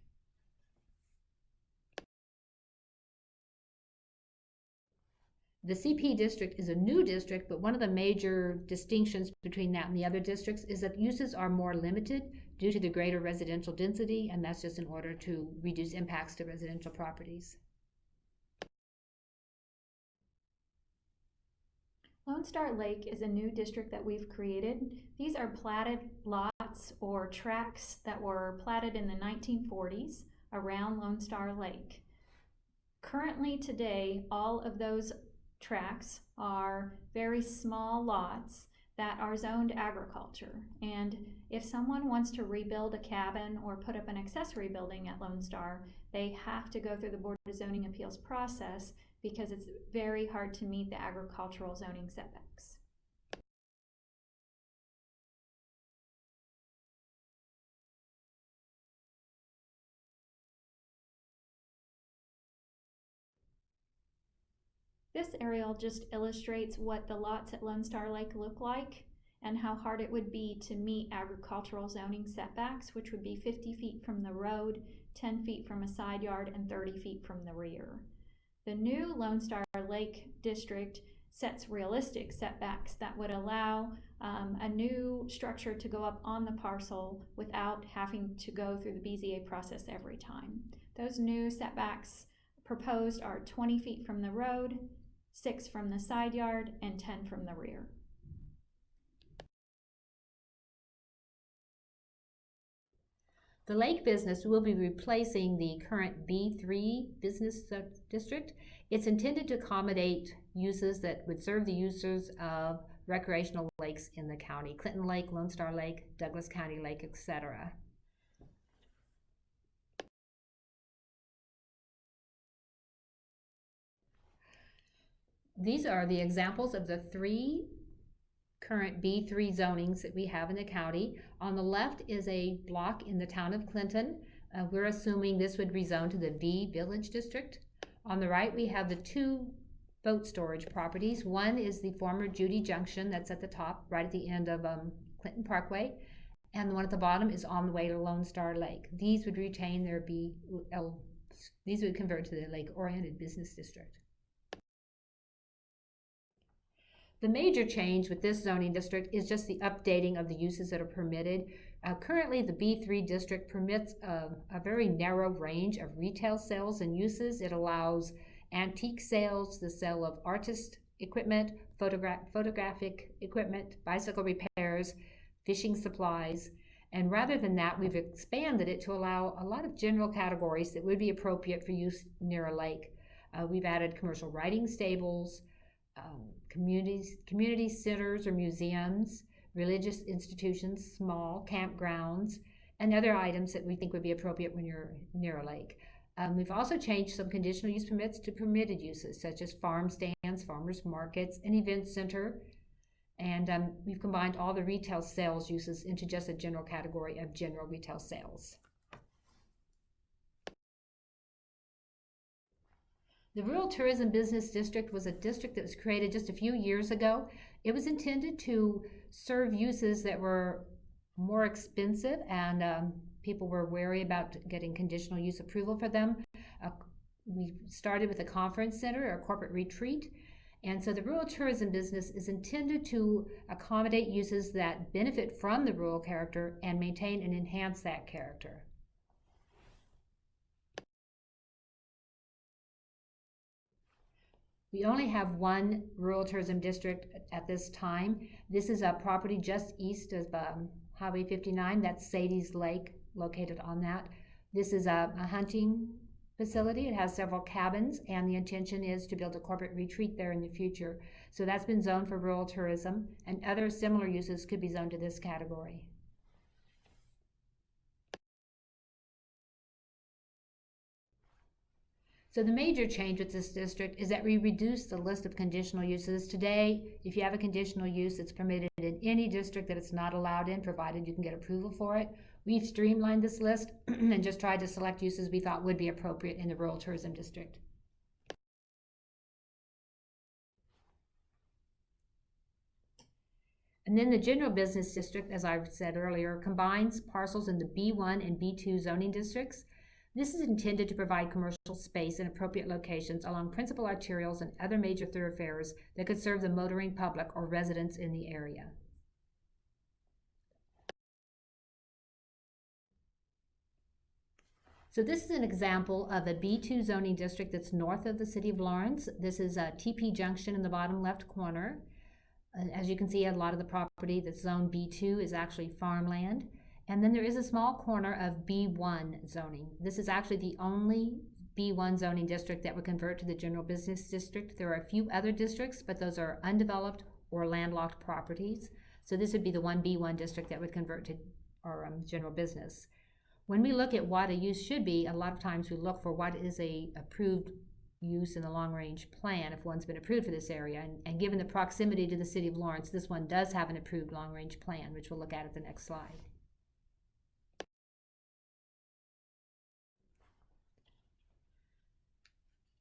[SPEAKER 1] The CP district is a new district, but one of the major distinctions between that and the other districts is that uses are more limited due to the greater residential density, and that's just in order to reduce impacts to residential properties.
[SPEAKER 2] Lone Star Lake is a new district that we've created. These are platted lots or tracts that were platted in the 1940s around Lone Star Lake. Currently today, all of those tracts are very small lots that are zoned agriculture. And if someone wants to rebuild a cabin or put up an accessory building at Lone Star, they have to go through the Board of Zoning Appeals process because it's very hard to meet the agricultural zoning setbacks. This aerial just illustrates what the lots at Lone Star Lake look like and how hard it would be to meet agricultural zoning setbacks, which would be 50 feet from the road, 10 feet from a side yard, and 30 feet from the rear. The new Lone Star Lake district sets realistic setbacks that would allow a new structure to go up on the parcel without having to go through the BZA process every time. Those new setbacks proposed are 20 feet from the road, 6 from the side yard, and 10 from the rear.
[SPEAKER 1] The lake business will be replacing the current B3 business district. It's intended to accommodate uses that would serve the users of recreational lakes in the county: Clinton Lake, Lone Star Lake, Douglas County Lake, etc. These are the examples of the 3 current B3 zonings that we have in the county. On the left is a block in the town of Clinton. We're assuming this would rezone to the V Village District. On the right, we have the 2 boat storage properties. One is the former Judy Junction that's at the top, right at the end of Clinton Parkway. and the one at the bottom is on the way to Lone Star Lake. These would retain their these would convert to the lake-oriented business district. The major change with this zoning district is just the updating of the uses that are permitted. Currently, the B3 district permits a very narrow range of retail sales and uses. It allows antique sales, the sale of artist equipment, photographic equipment, bicycle repairs, fishing supplies. And rather than that, we've expanded it to allow a lot of general categories that would be appropriate for use near a lake. We've added commercial riding stables, community centers or museums, religious institutions, small campgrounds, and other items that we think would be appropriate when you're near a lake. We've also changed some conditional use permits to permitted uses, such as farm stands, farmers markets, an event center, and we've combined all the retail sales uses into just a general category of general retail sales. The Rural Tourism Business District was a district that was created just a few years ago. It was intended to serve uses that were more expensive, and people were wary about getting conditional use approval for them. We started with a conference center or a corporate retreat, and so the rural tourism business is intended to accommodate uses that benefit from the rural character and maintain and enhance that character. We only have one rural tourism district at this time. This is a property just east of Highway 59. That's Sadie's Lake, located on that. This is a hunting facility. It has several cabins, and the intention is to build a corporate retreat there in the future. So that's been zoned for rural tourism, and other similar uses could be zoned to this category. So the major change with this district is that we reduced the list of conditional uses. Today, if you have a conditional use, it's permitted in any district that it's not allowed in, provided you can get approval for it. We've streamlined this list and just tried to select uses we thought would be appropriate in the rural tourism district. And then the general business district, as I said earlier, combines parcels in the B1 and B2 zoning districts. This is intended to provide commercial space in appropriate locations along principal arterials and other major thoroughfares that could serve the motoring public or residents in the area. So this is an example of a B2 zoning district that's north of the city of Lawrence. This is a TP Junction in the bottom left corner. As you can see, a lot of the property that's zoned B2 is actually farmland. And then there is a small corner of B1 zoning. This is actually the only B1 zoning district that would convert to the general business district. There are a few other districts, but those are undeveloped or landlocked properties. So this would be the one B1 district that would convert to our general business. When we look at what a use should be, a lot of times we look for what is a approved use in the long-range plan if one's been approved for this area. And given the proximity to the city of Lawrence, this one does have an approved long-range plan, which we'll look at the next slide.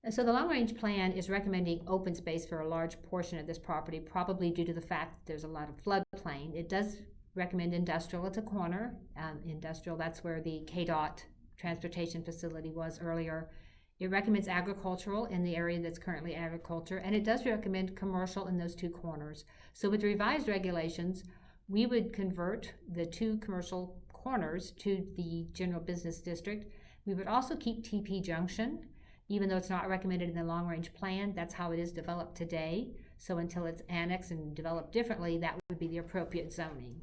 [SPEAKER 1] And so the long-range plan is recommending open space for a large portion of this property, probably due to the fact that there's a lot of floodplain. It does recommend industrial at the corner. Industrial, that's where the KDOT transportation facility was earlier. It recommends agricultural in the area that's currently agriculture, and it does recommend commercial in those two corners. So with revised regulations, we would convert the two commercial corners to the general business district. We would also keep TP Junction. Even though it's not recommended in the long-range plan, that's how it is developed today. So until it's annexed and developed differently, that would be the appropriate zoning.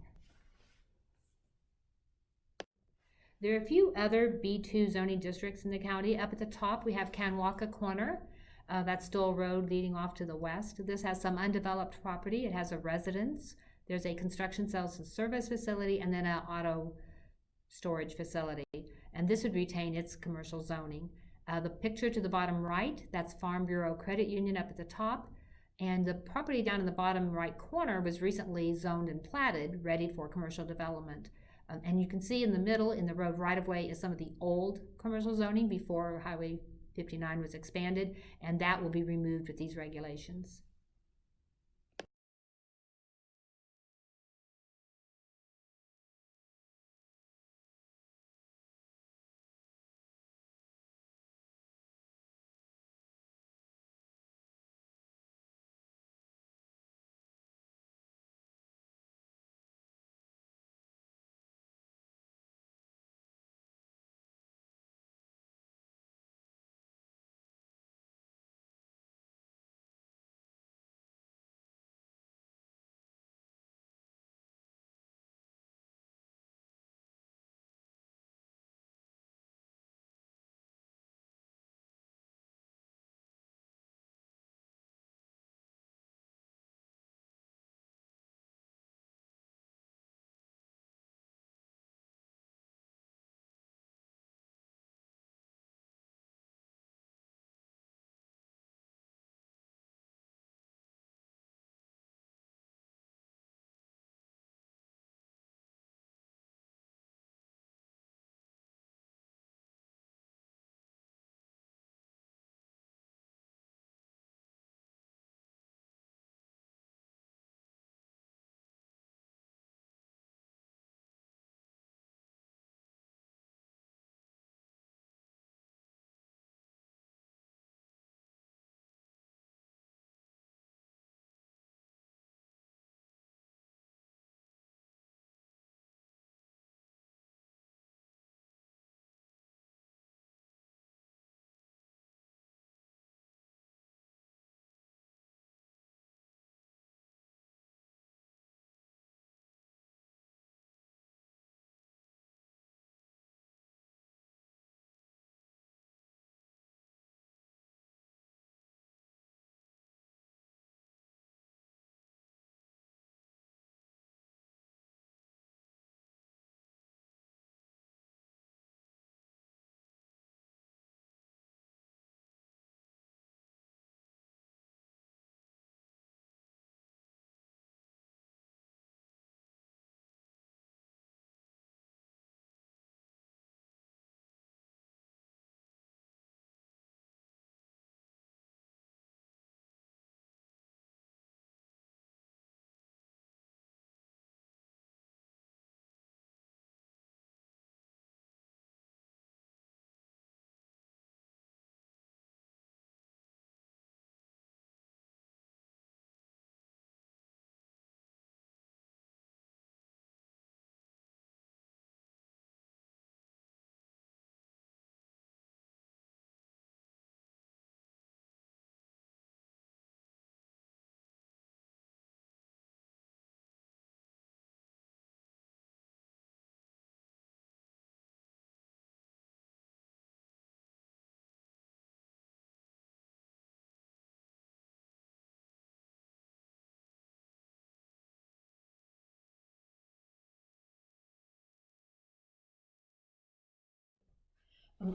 [SPEAKER 1] There are a few other B2 zoning districts in the county. Up at the top, we have Kanwaka Corner. That's Stoll Road leading off to the west. This has some undeveloped property. It has a residence. There's a construction sales and service facility, and then an auto storage facility. And this would retain its commercial zoning. The picture to the bottom right, that's Farm Bureau Credit Union up at the top. And the property down in the bottom right corner was recently zoned and platted, ready for commercial development. And you can see in the middle, in the road right-of-way, is some of the old commercial zoning before Highway 59 was expanded, and that will be removed with these regulations.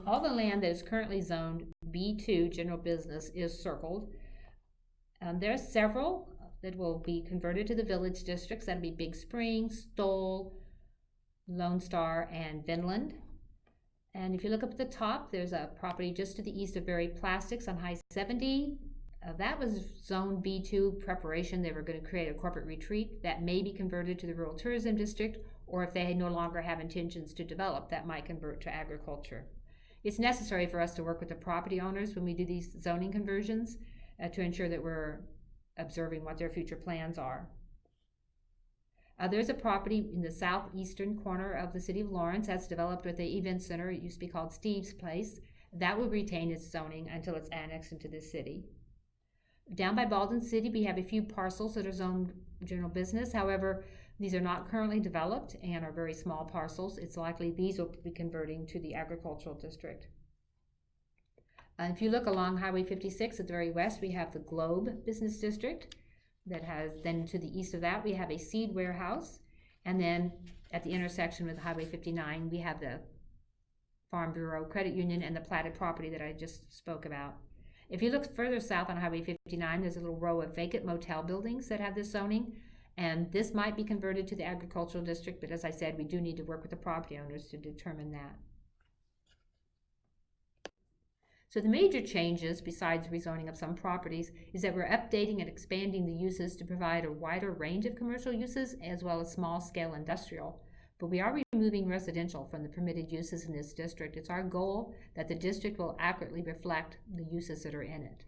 [SPEAKER 1] All the land that is currently zoned B2 general business is circled. There are several that will be converted to the village districts. That'll be Big Spring, Stoll, Lone Star, and Vinland. And if you look up at the top, there's a property just to the east of Berry Plastics on High 70. That was Zone B2 preparation. They were going to create a corporate retreat that may be converted to the Rural Tourism District, or if they no longer have intentions to develop, that might convert to agriculture. It's necessary for us to work with the property owners when we do these zoning conversions to ensure that we're observing what their future plans are. There's a property in the southeastern corner of the city of Lawrence that's developed with the event center. It used to be called Steve's Place. That will retain its zoning until it's annexed into the city. Down by Baldwin City, we have a few parcels that are zoned general business. However, these are not currently developed and are very small parcels. It's likely these will be converting to the agricultural district. If you look along Highway 56 at the very west, we have the Globe Business District that has, then to the east of that, we have a seed warehouse. And then at the intersection with Highway 59, we have the Farm Bureau Credit Union and the platted property that I just spoke about. If you look further south on Highway 59, there's a little row of vacant motel buildings that have this zoning. And this might be converted to the agricultural district, but as I said, we do need to work with the property owners to determine that. So the major changes, besides rezoning of some properties, is that we're updating and expanding the uses to provide a wider range of commercial uses as well as small-scale industrial. But we are removing residential from the permitted uses in this district. It's our goal that the district will accurately reflect the uses that are in it.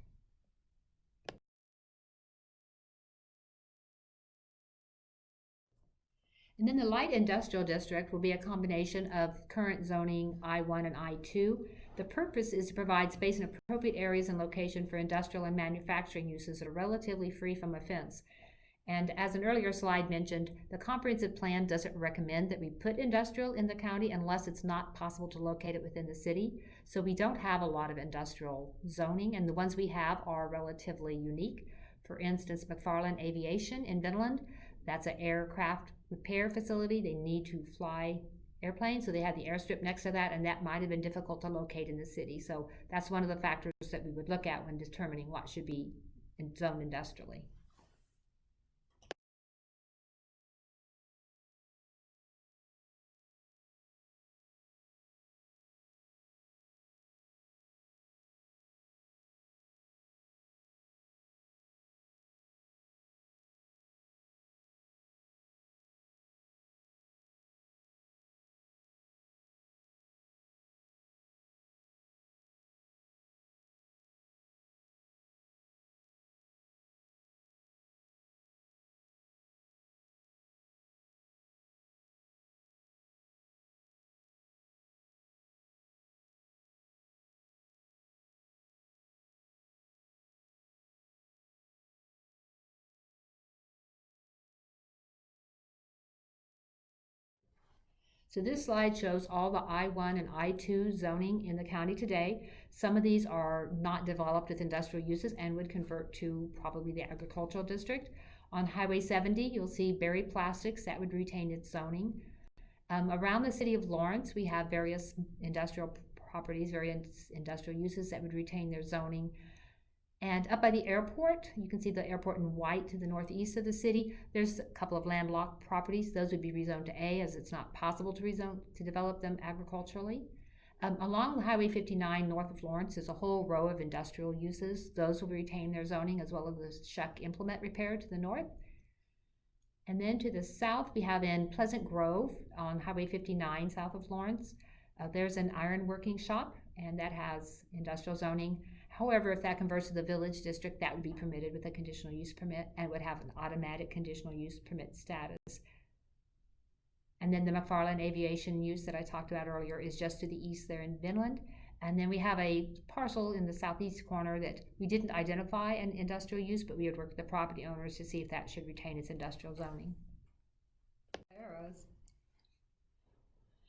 [SPEAKER 1] And then the light industrial district will be a combination of current zoning I1 and I2. The purpose is to provide space in appropriate areas and location for industrial and manufacturing uses that are relatively free from offense. And as an earlier slide mentioned, the comprehensive plan doesn't recommend that we put industrial in the county unless it's not possible to locate it within the city. So we don't have a lot of industrial zoning, and the ones we have are relatively unique. For instance, McFarland Aviation in Vinland, that's an aircraft repair facility. They need to fly airplanes, so they have the airstrip next to that, and that might have been difficult to locate in the city. So that's one of the factors that we would look at when determining what should be zoned industrially. So this slide shows all the I1 and I2 zoning in the county today. Some of these are not developed with industrial uses and would convert to probably the agricultural district. On Highway 70, you'll see Berry Plastics, that would retain its zoning. Around the city of Lawrence, we have various industrial properties, various industrial uses that would retain their zoning. And up by the airport, you can see the airport in white to the northeast of the city. There's a couple of landlocked properties. Those would be rezoned to A, as it's not possible to develop them agriculturally. Along Highway 59 north of Lawrence, there's a whole row of industrial uses. Those will retain their zoning, as well as the Shuck Implement Repair to the north. And then to the south, we have in Pleasant Grove on Highway 59 south of Lawrence. There's an iron working shop, and that has industrial zoning. However, if that converts to the village district, that would be permitted with a conditional use permit and would have an automatic conditional use permit status. And then the McFarland Aviation use that I talked about earlier is just to the east there in Vinland. And then we have a parcel in the southeast corner that we didn't identify an industrial use, but we would work with the property owners to see if that should retain its industrial zoning.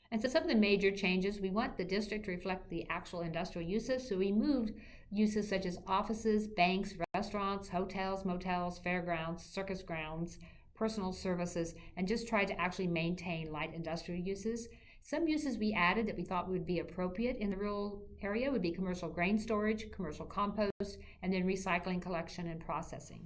[SPEAKER 1] And so some of the major changes, we want the district to reflect the actual industrial uses. So we moved uses such as offices, banks, restaurants, hotels, motels, fairgrounds, circus grounds, personal services, and just tried to actually maintain light industrial uses. Some uses we added that we thought would be appropriate in the rural area would be commercial grain storage, commercial compost, and then recycling, collection, and processing.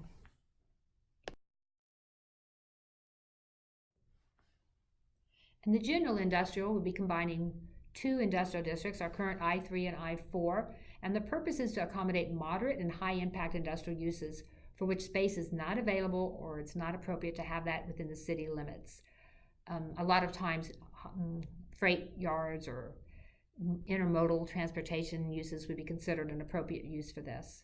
[SPEAKER 1] And the general industrial would be combining two industrial districts, our current I-3 and I-4, and the purpose is to accommodate moderate and high-impact industrial uses for which space is not available or it's not appropriate to have that within the city limits. A lot of times, freight yards or intermodal transportation uses would be considered an appropriate use for this.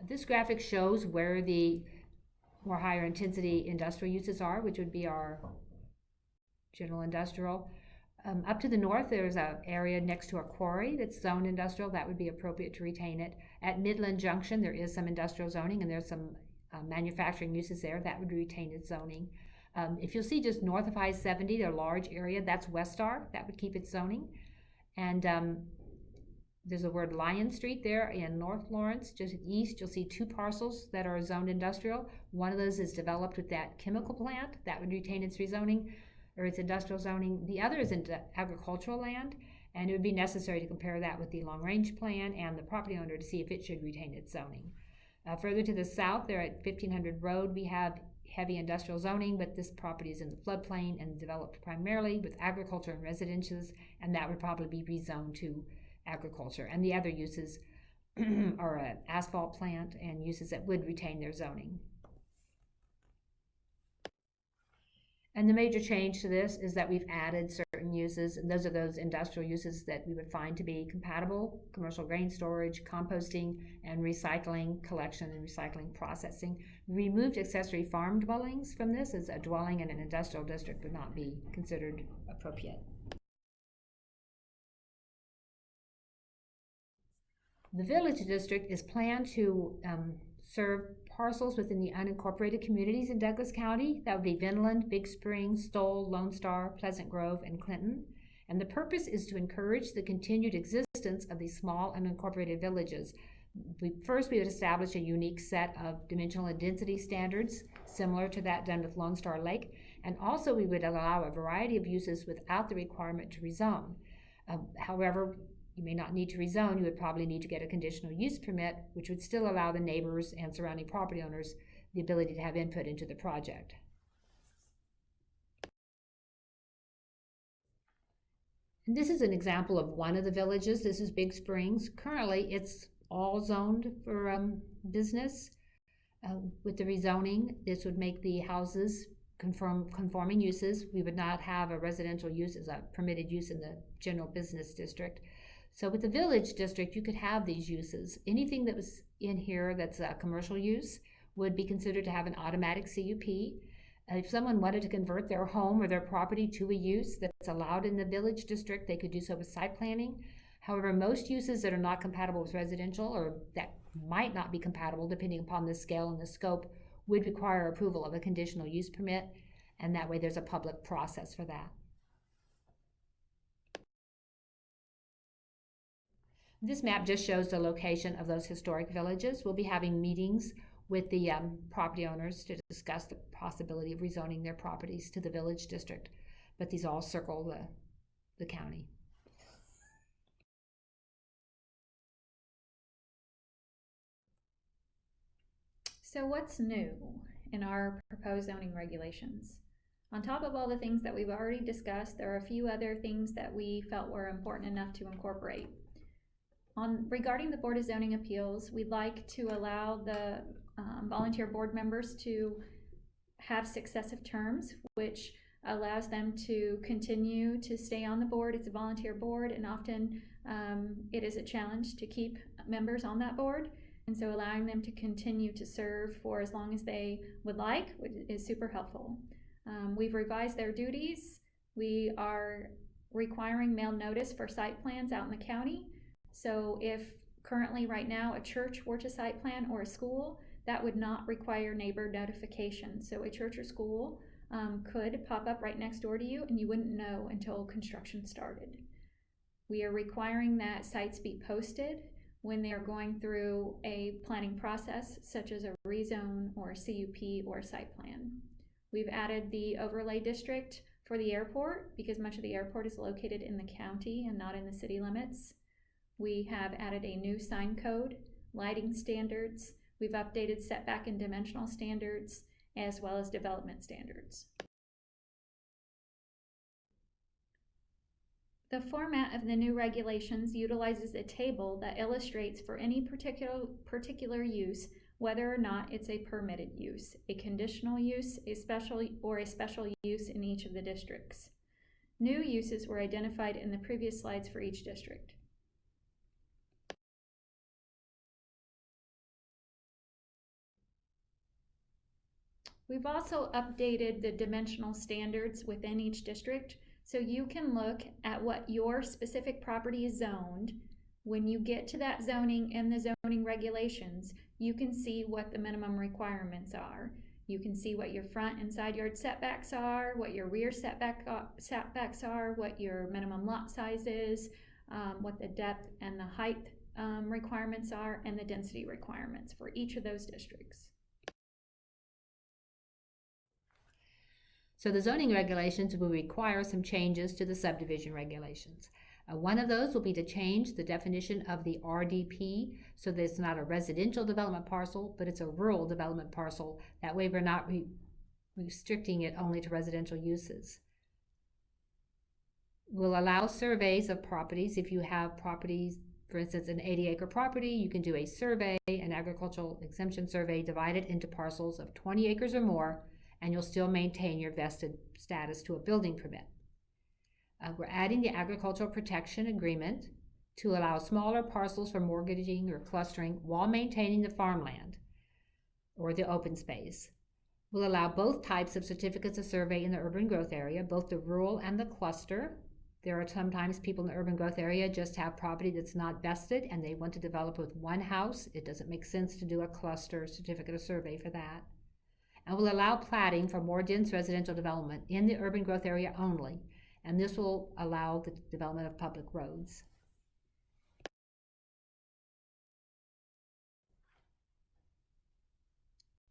[SPEAKER 1] This graphic shows where the more higher intensity industrial uses are, which would be our general industrial. Up to the north, there's an area next to a quarry that's zoned industrial. That would be appropriate to retain it. At Midland Junction, there is some industrial zoning, and there's some manufacturing uses there. That would retain its zoning. If you'll see just north of I-70, the large area, that's Westar. That would keep its zoning. And there's the word Lion Street there in North Lawrence. Just east, you'll see two parcels that are zoned industrial. One of those is developed with that chemical plant. That would retain its rezoning or its industrial zoning. The other is into agricultural land, and it would be necessary to compare that with the long-range plan and the property owner to see if it should retain its zoning. Further to the south, there at 1500 Road, we have heavy industrial zoning, but this property is in the floodplain and developed primarily with agriculture and residences, and that would probably be rezoned to agriculture. And the other uses are an asphalt plant and uses that would retain their zoning. And the major change to this is that we've added certain uses, and those are those industrial uses that we would find to be compatible: commercial grain storage, composting, and recycling, collection, and recycling processing. We removed accessory farm dwellings from this, as a dwelling in an industrial district would not be considered appropriate. The village district is planned to serve parcels within the unincorporated communities in Douglas County. That would be Vinland, Big Spring, Stoll, Lone Star, Pleasant Grove, and Clinton. And the purpose is to encourage the continued existence of these small unincorporated villages. First, we would establish a unique set of dimensional and density standards, similar to that done with Lone Star Lake. And also, we would allow a variety of uses without the requirement to rezone. However, you may not need to rezone. You would probably need to get a conditional use permit, which would still allow the neighbors and surrounding property owners the ability to have input into the project. And this is an example of one of the villages. This is Big Springs. Currently, it's all zoned for business. With the rezoning, this would make the houses conforming uses. We would not have a residential use as a permitted use in the general business district. So with the village district, you could have these uses. Anything that was in here that's a commercial use would be considered to have an automatic CUP. If someone wanted to convert their home or their property to a use that's allowed in the village district, they could do so with site planning. However, most uses that are not compatible with residential, or that might not be compatible depending upon the scale and the scope, would require approval of a conditional use permit, and that way there's a public process for that. This map just shows the location of those historic villages. We'll be having meetings with the property owners to discuss the possibility of rezoning their properties to the village district, but these all circle the county.
[SPEAKER 2] So what's new in our proposed zoning regulations? On top of all the things that we've already discussed, there are a few other things that we felt were important enough to incorporate. Regarding the Board of Zoning Appeals, we'd like to allow the volunteer board members to have successive terms, which allows them to continue to stay on the board. It's a volunteer board, and often it is a challenge to keep members on that board. And so allowing them to continue to serve for as long as they would like is super helpful. We've revised their duties. We are requiring mail notice for site plans out in the county. So if currently right now a church were to site plan or a school, that would not require neighbor notification. So a church or school could pop up right next door to you and you wouldn't know until construction started. We are requiring that sites be posted when they are going through a planning process, such as a rezone or a CUP or a site plan. We've added the overlay district for the airport because much of the airport is located in the county and not in the city limits. We have added a new sign code, lighting standards. We've updated setback and dimensional standards, as well as development standards. The format of the new regulations utilizes a table that illustrates for any particular use whether or not it's a permitted use, a conditional use, a special use in each of the districts. New uses were identified in the previous slides for each district. We've also updated the dimensional standards within each district, so you can look at what your specific property is zoned. When you get to that zoning and the zoning regulations, you can see what the minimum requirements are. You can see what your front and side yard setbacks are, what your rear setbacks are, what your minimum lot size is, what the depth and the height requirements are, and the density requirements for each of those districts.
[SPEAKER 1] So the zoning regulations will require some changes to the subdivision regulations. One of those will be to change the definition of the RDP so that it's not a residential development parcel, but it's a rural development parcel. That way we're not restricting it only to residential uses. We'll allow surveys of properties. If you have properties, for instance, an 80-acre property, you can do a survey, an agricultural exemption survey, divided into parcels of 20 acres or more, and you'll still maintain your vested status to a building permit. We're adding the agricultural protection agreement to allow smaller parcels for mortgaging or clustering while maintaining the farmland or the open space. We'll allow both types of certificates of survey in the urban growth area, both the rural and the cluster. There are sometimes people in the urban growth area just have property that's not vested and they want to develop with one house. It doesn't make sense to do a cluster certificate of survey for that. And we'll allow platting for more dense residential development in the urban growth area only. And this will allow the development of public roads.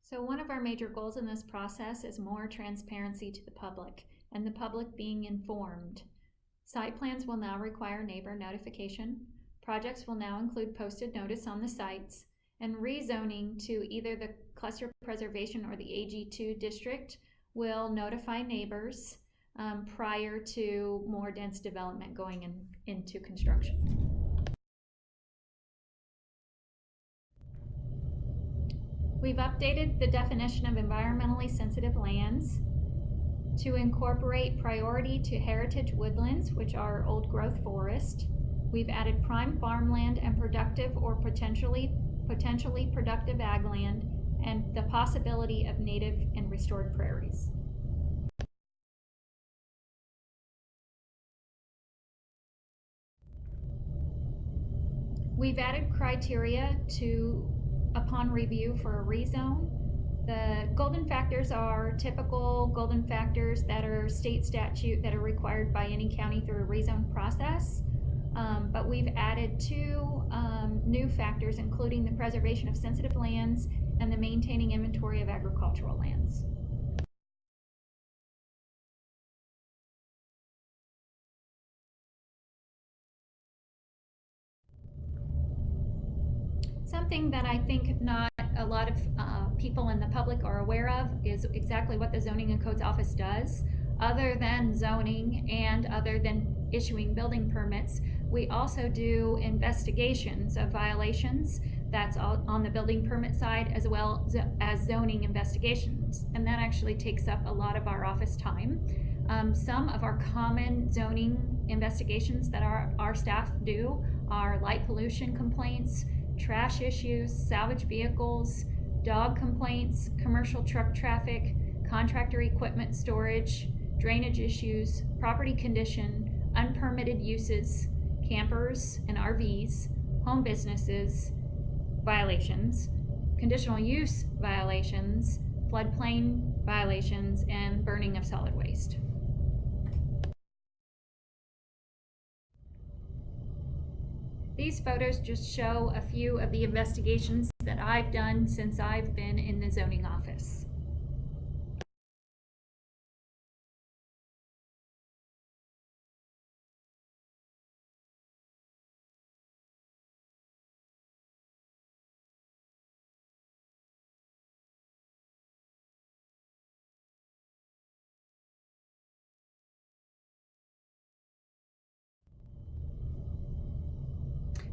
[SPEAKER 2] So one of our major goals in this process is more transparency to the public and the public being informed. Site plans will now require neighbor notification. Projects will now include posted notice on the sites, and rezoning to either the cluster preservation or the AG2 district will notify neighbors prior to more dense development going into construction. We've updated the definition of environmentally sensitive lands to incorporate priority to heritage woodlands, which are old growth forest. We've added prime farmland and productive or potentially productive ag land, and the possibility of native and restored prairies. We've added criteria upon review for a rezone. The golden factors are typical golden factors that are state statute that are required by any county through a rezone process. But we've added two new factors, including the preservation of sensitive lands and the maintaining inventory of agricultural lands. Something that I think not a lot of people in the public are aware of is exactly what the Zoning and Codes Office does. Other than zoning and other than issuing building permits, we also do investigations of violations. That's all on the building permit side, as well as zoning investigations. And that actually takes up a lot of our office time. Some of our common zoning investigations that our staff do are light pollution complaints, trash issues, salvage vehicles, dog complaints, commercial truck traffic, contractor equipment storage, drainage issues, property condition, unpermitted uses, campers and RVs, home businesses violations, conditional use violations, floodplain violations, and burning of solid waste. These photos just show a few of the investigations that I've done since I've been in the zoning office.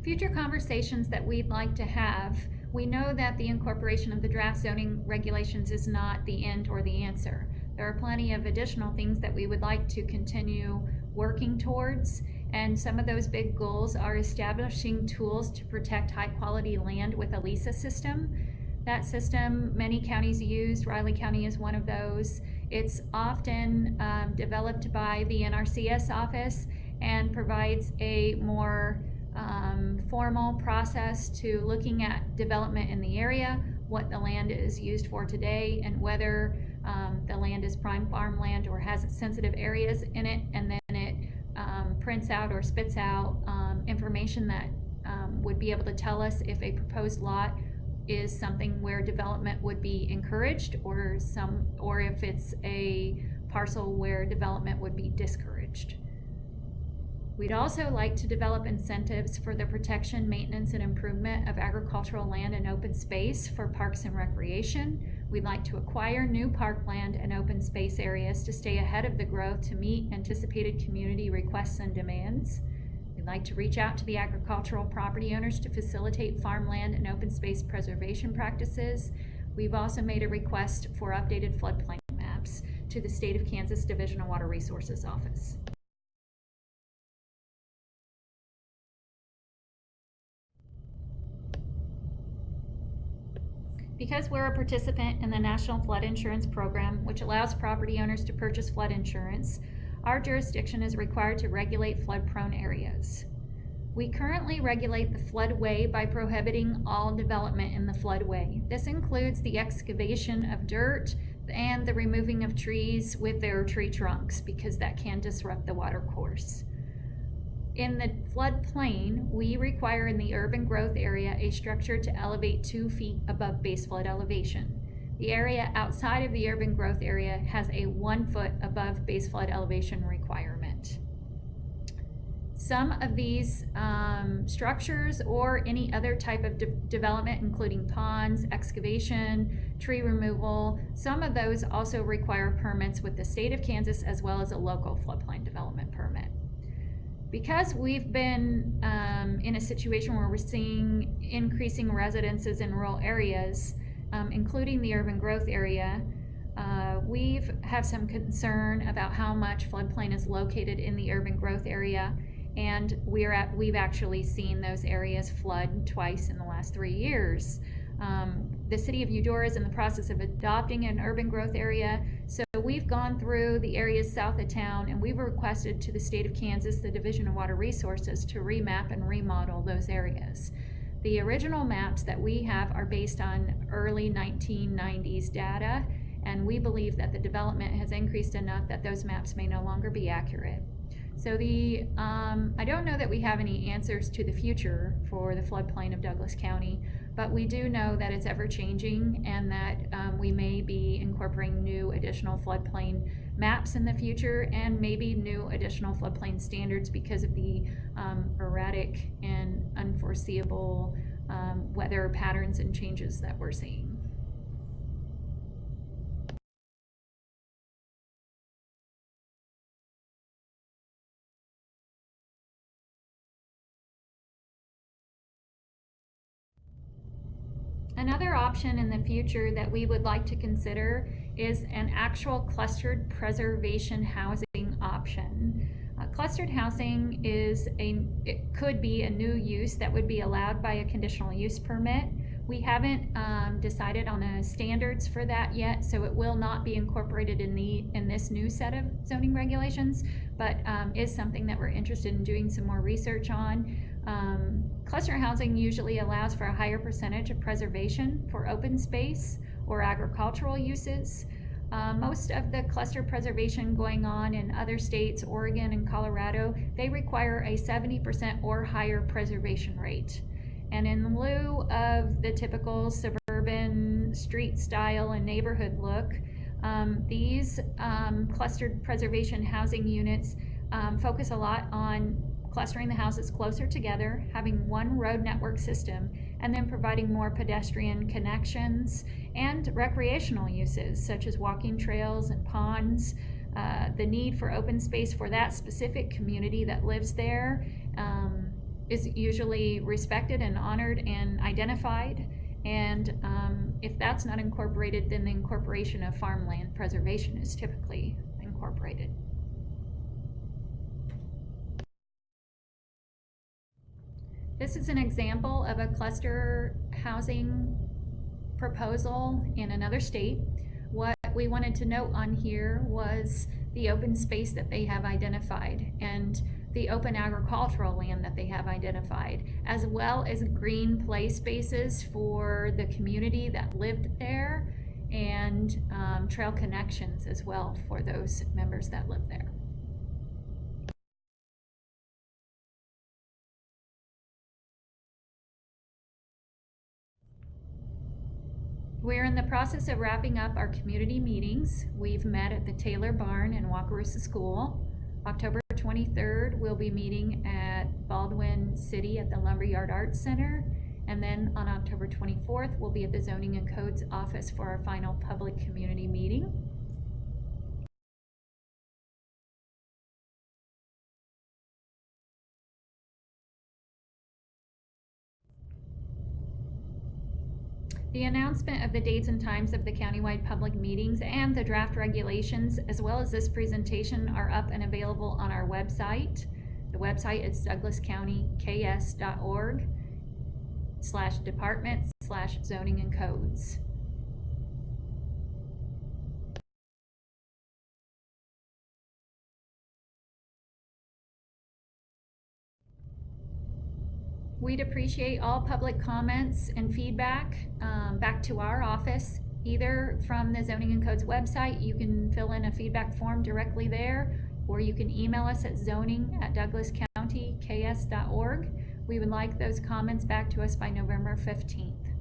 [SPEAKER 2] Future conversations that we'd like to have, we know that the incorporation of the draft zoning regulations is not the end or the answer. There are plenty of additional things that we would like to continue working towards, and some of those big goals are establishing tools to protect high quality land with a LISA system. That system many counties use. Riley County is one of those. It's often developed by the NRCS office and provides a more formal process to looking at development in the area, what the land is used for today, and whether the land is prime farmland or has sensitive areas in it, and then it prints out or spits out information that would be able to tell us if a proposed lot is something where development would be encouraged, or if it's a parcel where development would be discouraged. We'd also like to develop incentives for the protection, maintenance, and improvement of agricultural land and open space for parks and recreation. We'd like to acquire new parkland and open space areas to stay ahead of the growth to meet anticipated community requests and demands. We'd like to reach out to the agricultural property owners to facilitate farmland and open space preservation practices. We've also made a request for updated floodplain maps to the State of Kansas Division of Water Resources Office. Because we're a participant in the National Flood Insurance Program, which allows property owners to purchase flood insurance, our jurisdiction is required to regulate flood-prone areas. We currently regulate the floodway by prohibiting all development in the floodway. This includes the excavation of dirt and the removing of trees with their tree trunks, because that can disrupt the water course. In the floodplain, we require in the urban growth area a structure to elevate 2 feet above base flood elevation. The area outside of the urban growth area has a 1 foot above base flood elevation requirement. Some of these structures or any other type of development, including ponds, excavation, tree removal, some of those also require permits with the state of Kansas as well as a local floodplain development permit. Because we've been in a situation where we're seeing increasing residences in rural areas, including the urban growth area, we have some concern about how much floodplain is located in the urban growth area, and we've actually seen those areas flood twice in the last 3 years. The city of Eudora is in the process of adopting an urban growth area, so we've gone through the areas south of town, and we've requested to the state of Kansas, the Division of Water Resources, to remap and remodel those areas. The original maps that we have are based on early 1990s data, and we believe that the development has increased enough that those maps may no longer be accurate. So I don't know that we have any answers to the future for the floodplain of Douglas County, but we do know that it's ever changing, and that we may be incorporating new additional floodplain maps in the future, and maybe new additional floodplain standards because of the erratic and unforeseeable weather other patterns and changes that we're seeing. Another option in the future that we would like to consider is an actual clustered preservation housing option. Clustered housing it could be a new use that would be allowed by a conditional use permit. We haven't decided on a standards for that yet, so it will not be incorporated in this new set of zoning regulations, but is something that we're interested in doing some more research on. Cluster housing usually allows for a higher percentage of preservation for open space or agricultural uses. Most of the cluster preservation going on in other states, Oregon and Colorado, they require a 70% or higher preservation rate. And in lieu of the typical suburban street style and neighborhood look, these clustered preservation housing units focus a lot on clustering the houses closer together, having one road network system, and then providing more pedestrian connections and recreational uses such as walking trails and ponds. The need for open space for that specific community that lives there is usually respected and honored and identified. And if that's not incorporated, then the incorporation of farmland preservation is typically incorporated. This is an example of a cluster housing proposal in another state. What we wanted to note on here was the open space that they have identified and the open agricultural land that they have identified, as well as green play spaces for the community that lived there, and trail connections as well for those members that live there. We're in the process of wrapping up our community meetings. We've met at the Taylor Barn in Wakarusa School. October 23rd, we'll be meeting at Baldwin City at the Lumberyard Arts Center. And then on October 24th, we'll be at the Zoning and Codes office for our final public community meeting. The announcement of the dates and times of the countywide public meetings and the draft regulations, as well as this presentation, are up and available on our website. The website is douglascountyks.org/department/zoning and codes. We'd appreciate all public comments and feedback back to our office, either from the Zoning and Codes website. You can fill in a feedback form directly there, or you can email us at zoning@douglascountyks.org. We would like those comments back to us by November 15th.